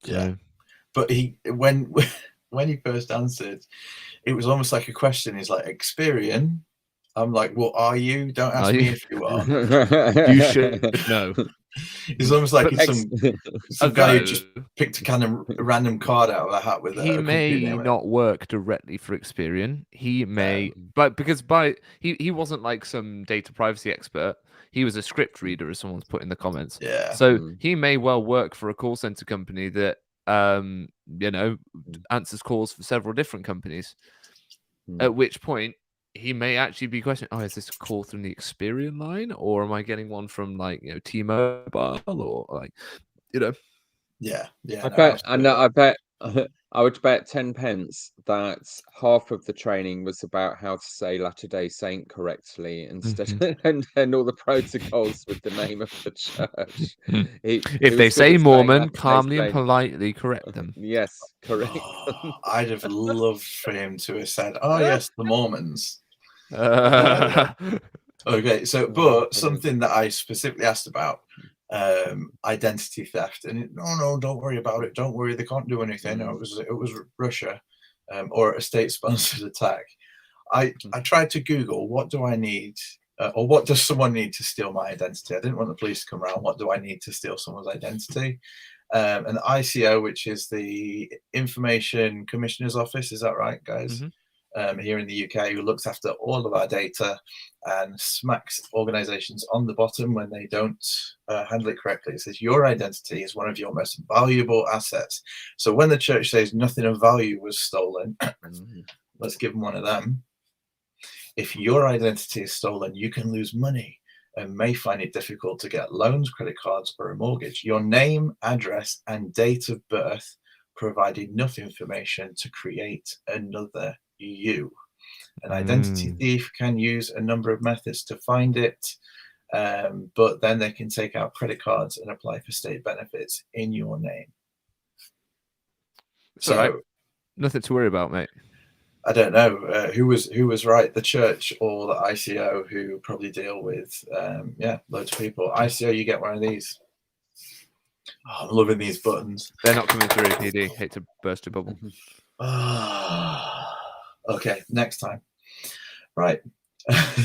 Yeah, but when he first answered, it was almost like a question. He's like, Experian. I'm like, well, are you? Don't ask me if you are. You should know. It's almost like he's some guy who just picked a random card out of a hat with he may not work directly for Experian. He may, but because he wasn't like some data privacy expert. He was a script reader, as someone's put in the comments. Yeah. So he may well work for a call center company that answers calls for several different companies. At which point, he may actually be questioning, is this a call through the Experian line, or am I getting one from T-Mobile, or like, Yeah. I would bet 10 pence that half of the training was about how to say Latter-day Saint correctly instead, and all the protocols with the name of the church. If they say Mormon, calmly and politely correct them. Yes, correct. I'd have loved for him to have said, yes, the Mormons. Okay, so but something that I specifically asked about, identity theft, and no, don't worry about it. Don't worry, they can't do anything. No, it was Russia, or a state-sponsored attack. I tried to Google, what do I need, or what does someone need to steal my identity? I didn't want the police to come around. What do I need to steal someone's identity? And the ICO, which is the Information Commissioner's Office, is that right, guys? Here in the UK, who looks after all of our data and smacks organizations on the bottom when they don't handle it correctly. It says your identity is one of your most valuable assets. So when the church says nothing of value was stolen, let's give them one of them. If your identity is stolen, you can lose money and may find it difficult to get loans, credit cards, or a mortgage. Your name, address, and date of birth provide enough information to create another you. An identity thief can use a number of methods to find it, but then they can take out credit cards and apply for state benefits in your name. So right. Nothing to worry about, mate. I don't know who was right, the church or the ICO, who probably deal with loads of people. ICO, you get one of these. I'm loving these buttons. They're not coming through, PD. Hate to burst your bubble. Okay, next time. Right.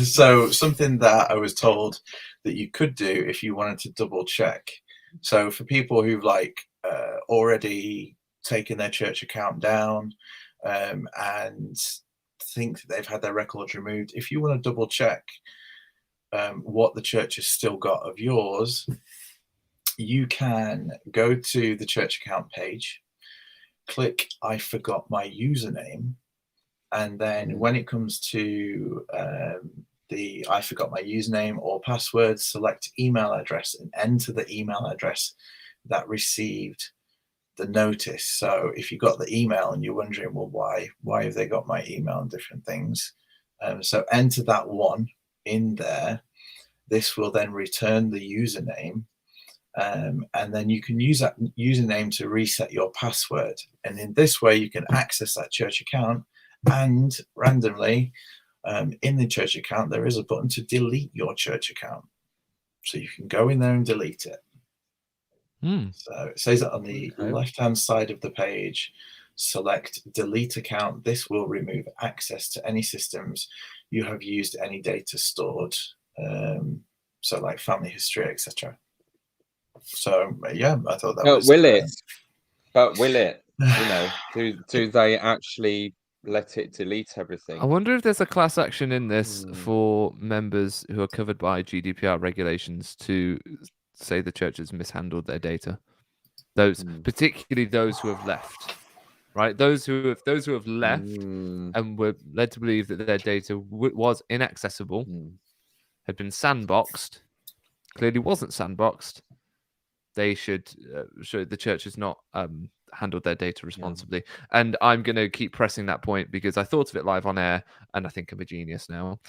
So something that I was told that you could do if you wanted to double check. So for people who've already taken their church account down and think that they've had their records removed, if you want to double check what the church has still got of yours, you can go to the church account page, click I forgot my username, and then when it comes to the I forgot my username or password, select email address and enter the email address that received the notice. So if you got the email and you're wondering, well, why have they got my email and different things? So enter that one in there. This will then return the username. And then you can use that username to reset your password. And in this way, you can access that church account. And randomly, in the church account, there is a button to delete your church account. So you can go in there and delete it. So it says that on the left-hand side of the page, select delete account. This will remove access to any systems you have used, any data stored. So like family history, etc. So yeah, I thought that was. But will it? You know, do they actually let it delete everything? I wonder if there's a class action in this for members who are covered by GDPR regulations to say the church has mishandled their data. Those, particularly those who have left, right? Those who have left and were led to believe that their data was inaccessible, had been sandboxed. Clearly, wasn't sandboxed. They should show the church has not handled their data responsibly. And I'm going to keep pressing that point because I thought of it live on air, and I think I'm a genius now.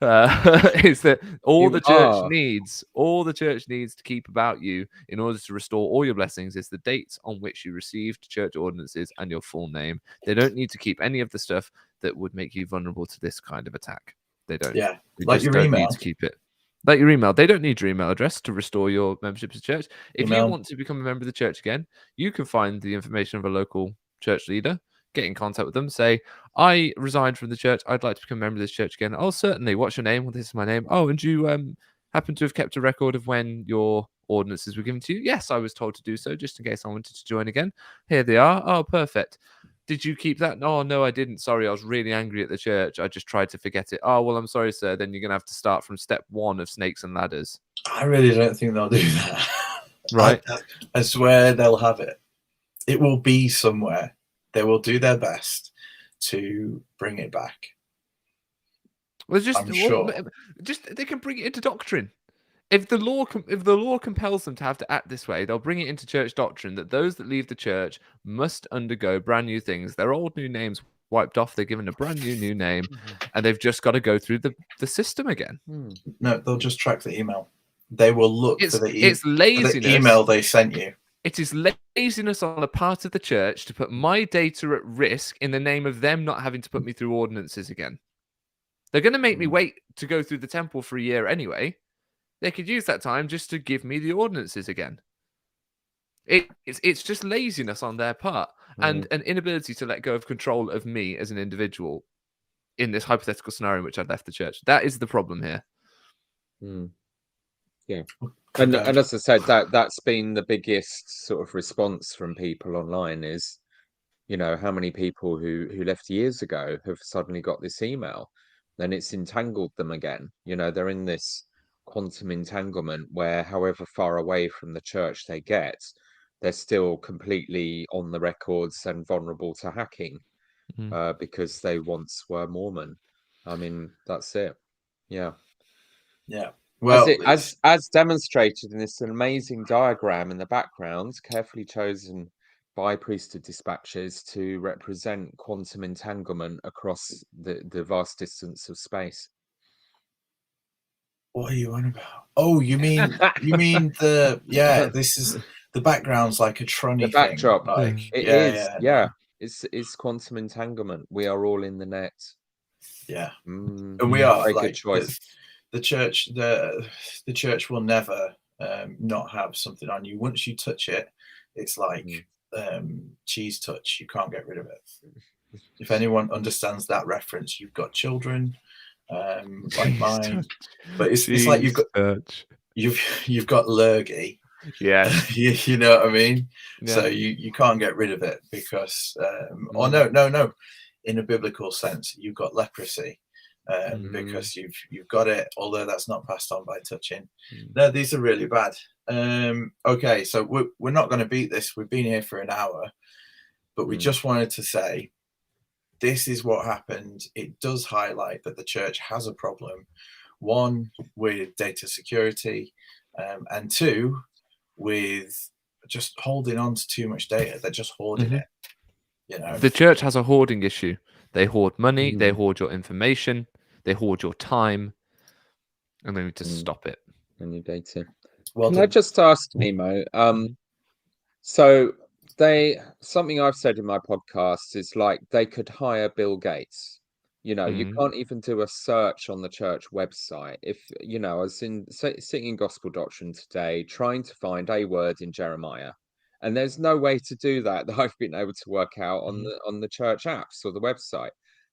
Is that all the church needs to keep about you in order to restore all your blessings is the dates on which you received church ordinances and your full name. They don't need to keep any of the stuff that would make you vulnerable to this kind of attack. They don't. Yeah, they like just your don't email. need to keep it. Like your email. They don't need your email address to restore your membership to church. If you want to become a member of the church again, you can find the information of a local church leader, get in contact with them, say, I resigned from the church. I'd like to become a member of this church again. Oh, certainly. What's your name? Well, this is my name. Oh, and you happen to have kept a record of when your ordinances were given to you? Yes, I was told to do so, just in case I wanted to join again. Here they are. Oh, perfect. Did you keep that? Oh, no, I didn't. Sorry, I was really angry at the church. I just tried to forget it. Oh, well, I'm sorry, sir. Then you're going to have to start from step 1 of Snakes and Ladders. I really don't think they'll do that. Right. I swear they'll have it. It will be somewhere. They will do their best to bring it back. Well, I'm sure. They can bring it into doctrine. If the law compels them to have to act this way, they'll bring it into church doctrine that those that leave the church must undergo brand new things. Their old new names wiped off. They're given a brand new name, and they've just got to go through the system again. No, they'll just track the email. They will look for the laziness. Email they sent you. It is laziness on the part of the church to put my data at risk in the name of them not having to put me through ordinances again. They're going to make me wait to go through the temple for a year anyway. They could use that time just to give me the ordinances again. It's just laziness on their part and an inability to let go of control of me as an individual in this hypothetical scenario in which I'd left the church. That is the problem here. Yeah. And as I said, that's been the biggest sort of response from people online is, you know, how many people who left years ago have suddenly got this email. Then it's entangled them again. You know, they're in this quantum entanglement where however far away from the church they get, they're still completely on the records and vulnerable to hacking because they once were Mormon. I mean, that's it. Yeah. Well, as demonstrated in this amazing diagram in the background, carefully chosen by priesthood dispatches to represent quantum entanglement across the vast distance of space. What are you on about? Oh, you mean this is the background's like a trolley The backdrop, thing. Like, it is. It's quantum entanglement. We are all in the net. Yeah, and we are. Very like, good choice. The church, the church will never not have something on you. Once you touch it, it's like cheese touch. You can't get rid of it. If anyone understands that reference, you've got children, like mine. But it's like you've got lurgy. Yeah. you know what I mean? Yeah. So you can't get rid of it because or no. In a biblical sense, you've got leprosy. Because you've got it, although that's not passed on by touching. No, these are really bad. Okay, so we're not going to beat this. We've been here for an hour, but we just wanted to say this is what happened. It does highlight that the church has a problem. One, with data security, and two, with just holding on to too much data. They're just hoarding it. You know, the church has a hoarding issue. They hoard money. They hoard your information. They hoard your time, and they need to stop it. And your data. Well Can I just ask, Nemo? So something I've said in my podcast is like they could hire Bill Gates. You know, you can't even do a search on the church website. If you know, I was sitting in Gospel Doctrine today, trying to find a word in Jeremiah, and there's no way to do that I've been able to work out on the church apps or the website.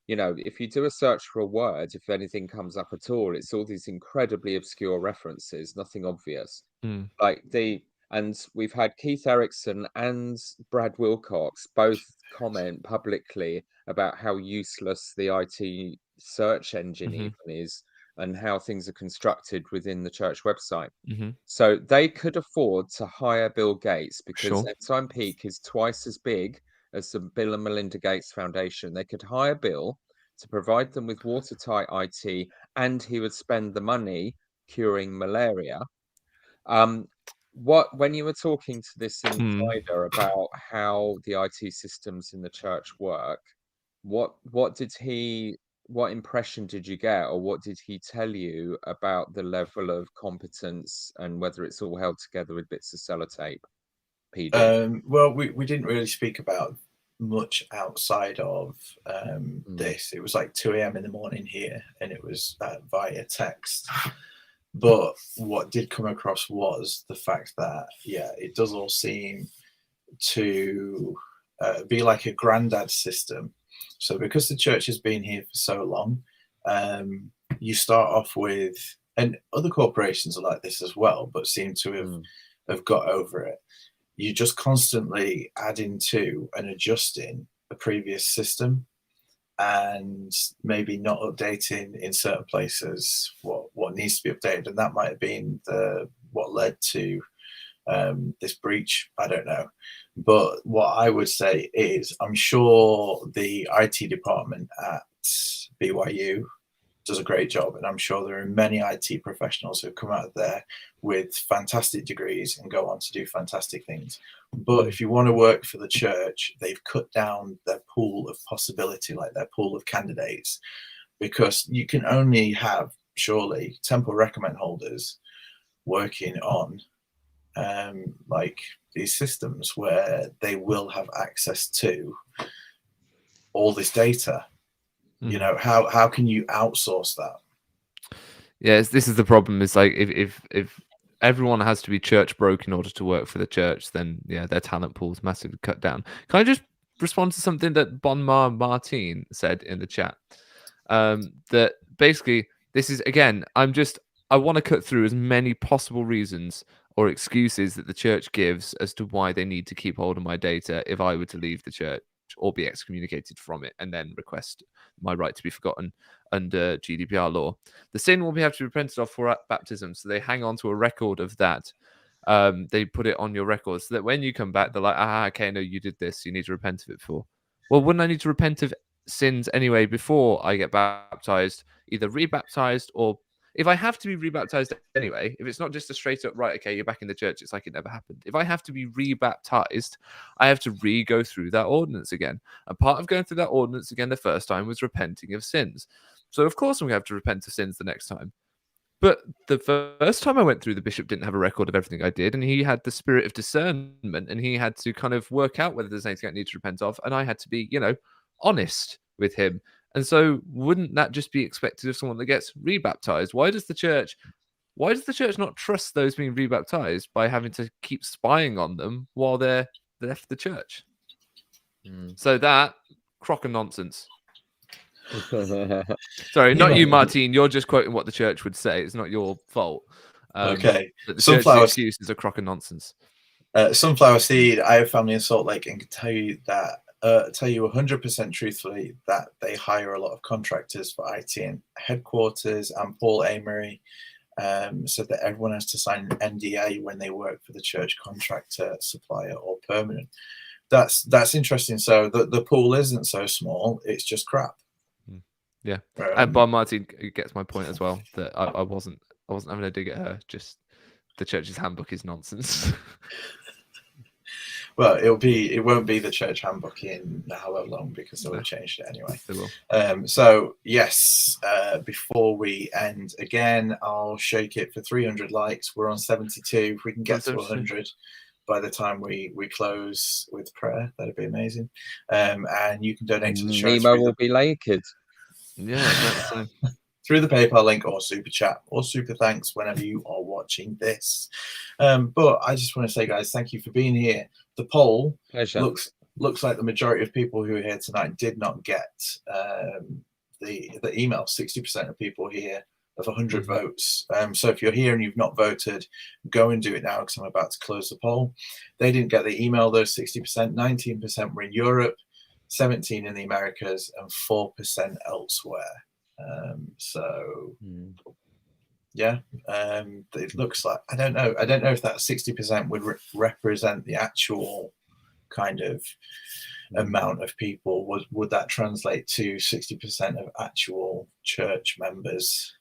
You know, if you do a search for a word, if anything comes up at all, it's all these incredibly obscure references, nothing obvious. And we've had Keith Erickson and Brad Wilcox both comment publicly about how useless the IT search engine even is and how things are constructed within the church website. So they could afford to hire Bill Gates because End Time Peak is twice as big as the Bill and Melinda Gates Foundation. They could hire Bill to provide them with watertight IT, and he would spend the money curing malaria. When you were talking to this insider about how the IT systems in the church work, what impression did you get, or what did he tell you about the level of competence and whether it's all held together with bits of sellotape? PD. Well, we didn't really speak about much outside of this. It was like 2 a.m. in the morning here, and it was via text. But what did come across was the fact that, it does all seem to be like a granddad system. So because the church has been here for so long, you start off with, and other corporations are like this as well, but seem to have got over it. You just constantly adding to and adjusting the previous system, and maybe not updating in certain places what needs to be updated, and that might have been what led to this breach. I don't know, but what I would say is I'm sure the IT department at BYU does a great job, and I'm sure there are many IT professionals who come out of there with fantastic degrees and go on to do fantastic things. But if you want to work for the church, they've cut down their pool of possibility, like their pool of candidates, because you can only have, surely, temple recommend holders working on like these systems where they will have access to all this data. You know, how can you outsource that? Yes, this is the problem. Is like if everyone has to be church broke in order to work for the church, then their talent pool is massively cut down. Can I just respond to something that Bonmar Martin said in the chat? That basically this is, again, I want to cut through as many possible reasons or excuses that the church gives as to why they need to keep hold of my data if I were to leave the church or be excommunicated from it and then request my right to be forgotten under GDPR law. The sin will be have to be repented of for baptism. So they hang on to a record of that. They put it on your record so that when you come back, they're like, okay, no, you did this. You need to repent of it for. Well, wouldn't I need to repent of sins anyway before I get baptized, either rebaptized, or if I have to be rebaptized anyway, if it's not just a straight up, right, okay, you're back in the church, it's like it never happened. If I have to be rebaptized, I have to go through that ordinance again. And part of going through that ordinance again the first time was repenting of sins. So of course I'm going to have to repent of sins the next time. But the first time I went through, the bishop didn't have a record of everything I did, and he had the spirit of discernment, and he had to kind of work out whether there's anything I need to repent of, and I had to be, honest with him. And so wouldn't that just be expected of someone that gets rebaptized? Why does the church not trust those being rebaptized by having to keep spying on them while they're left the church? So that crock of nonsense. Sorry, not you, Yeah. Martin. You're just quoting what the church would say. It's not your fault. Okay. But the Sunflower- church's excuse is a crock of nonsense. Sunflower Seed, I have family in Salt Lake and can tell you that, 100% truthfully that they hire a lot of contractors for IT and headquarters, and Paul Amory said that everyone has to sign an NDA when they work for the church contractor, supplier, or permanent. That's interesting. So the pool isn't so small; it's just crap. Yeah, and Bob Martin gets my point as well. That I wasn't having a dig at her. Just the church's handbook is nonsense. Well, it won't be the church handbook in however long, because they'll have changed it anyway. They will. So yes, before we end again, I'll shake it for 300 likes. We're on 72. If we can get to 100 by the time we close with prayer, that'd be amazing. And you can donate to the show. Nemo will be naked. Yeah, that's so. Through the PayPal link or super chat or super thanks whenever you are watching this. But I just want to say, guys, thank you for being here. The poll looks like the majority of people who are here tonight did not get the email. 60% of people here of 100 votes. So if you're here and you've not voted, go and do it now, because I'm about to close the poll. They didn't get the email, those 60%. 19% were in Europe, 17% in the Americas, and 4% elsewhere. Yeah, it looks like, I don't know if that 60% would represent the actual kind of amount of people. Would that translate to 60% of actual church members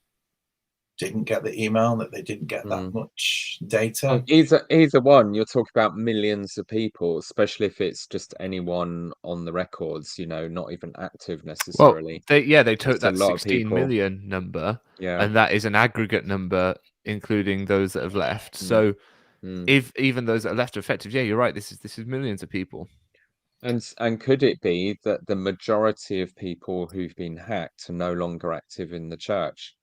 didn't get the email, that they didn't get that much data? Well, either one, you're talking about millions of people, especially if it's just anyone on the records, not even active necessarily. Well, they took Just a that lot of 16 people. million number, Yeah. and that is an aggregate number, including those that have left. So if even those that are left are effective, yeah, you're right. This is millions of people. And could it be that the majority of people who've been hacked are no longer active in the church?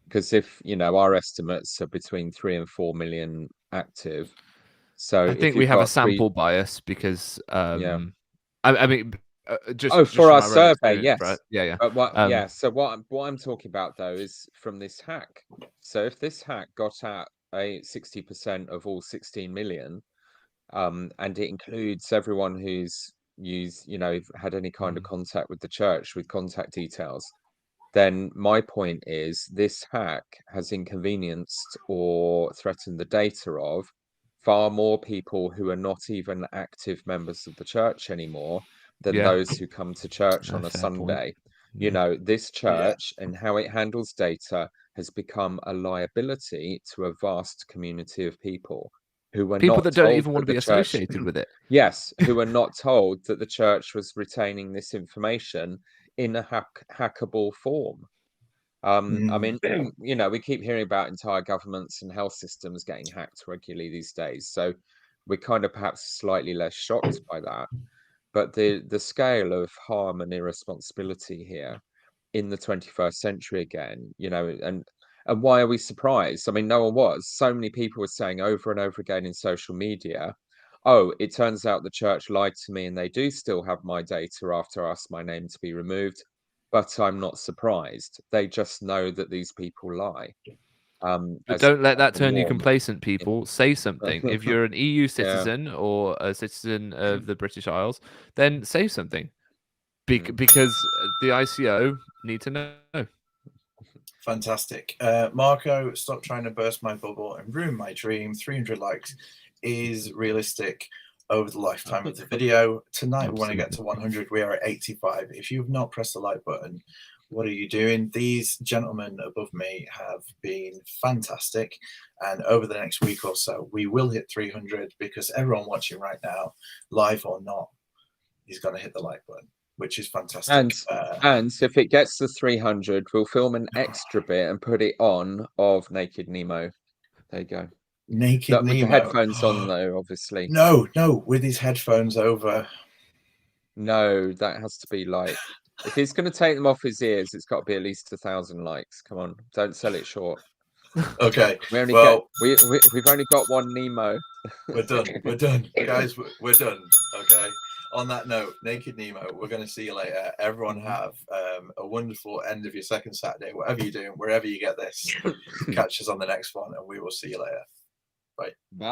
Because if our estimates are between 3 and 4 million active, so I think we have a sample bias because I mean, just for from our own survey, experience, yes, right? Yeah. But so what I'm talking about though is from this hack. So if this hack got at a 60% of all 16 million, and it includes everyone who's had any kind of contact with the church with contact details, then my point is this hack has inconvenienced or threatened the data of far more people who are not even active members of the church anymore than those who come to church on a Sunday. This church and how it handles data has become a liability to a vast community of people who were people not that don't told even want to be the church- associated with it. Yes, who are not told that the church was retaining this information in a hackable form. I mean, we keep hearing about entire governments and health systems getting hacked regularly these days. So we're kind of perhaps slightly less shocked by that. But the scale of harm and irresponsibility here in the 21st century again, and why are we surprised? I mean, no one was. So many people were saying over and over again in social media, oh, it turns out the church lied to me and they do still have my data after I asked my name to be removed. But I'm not surprised. They just know that these people lie. But don't let that turn you complacent, people. Say something. If you're an EU citizen or a citizen of the British Isles, then say something. Because the ICO need to know. Fantastic. Marco, stop trying to burst my bubble and ruin my dream. 300 likes is realistic over the lifetime of the video. Tonight, we want to get to 100. We are at 85. If you've not pressed the like button, what are you doing? These gentlemen above me have been fantastic. And over the next week or so, we will hit 300, because everyone watching right now, live or not, is going to hit the like button, which is fantastic. And if it gets to 300, we'll film an extra bit and put it on of Naked Nemo. There you go. Naked Nemo. With the headphones on, though, obviously. No, with his headphones over. No, that has to be like... If he's going to take them off his ears, it's got to be at least 1,000 likes. Come on, don't sell it short. Okay. We've only got one Nemo. We're done, guys. We're done. Okay. On that note, Naked Nemo, we're going to see you later. Everyone have a wonderful end of your second Saturday, whatever you're doing, wherever you get this. Catch us on the next one, and we will see you later. Bye. Bye.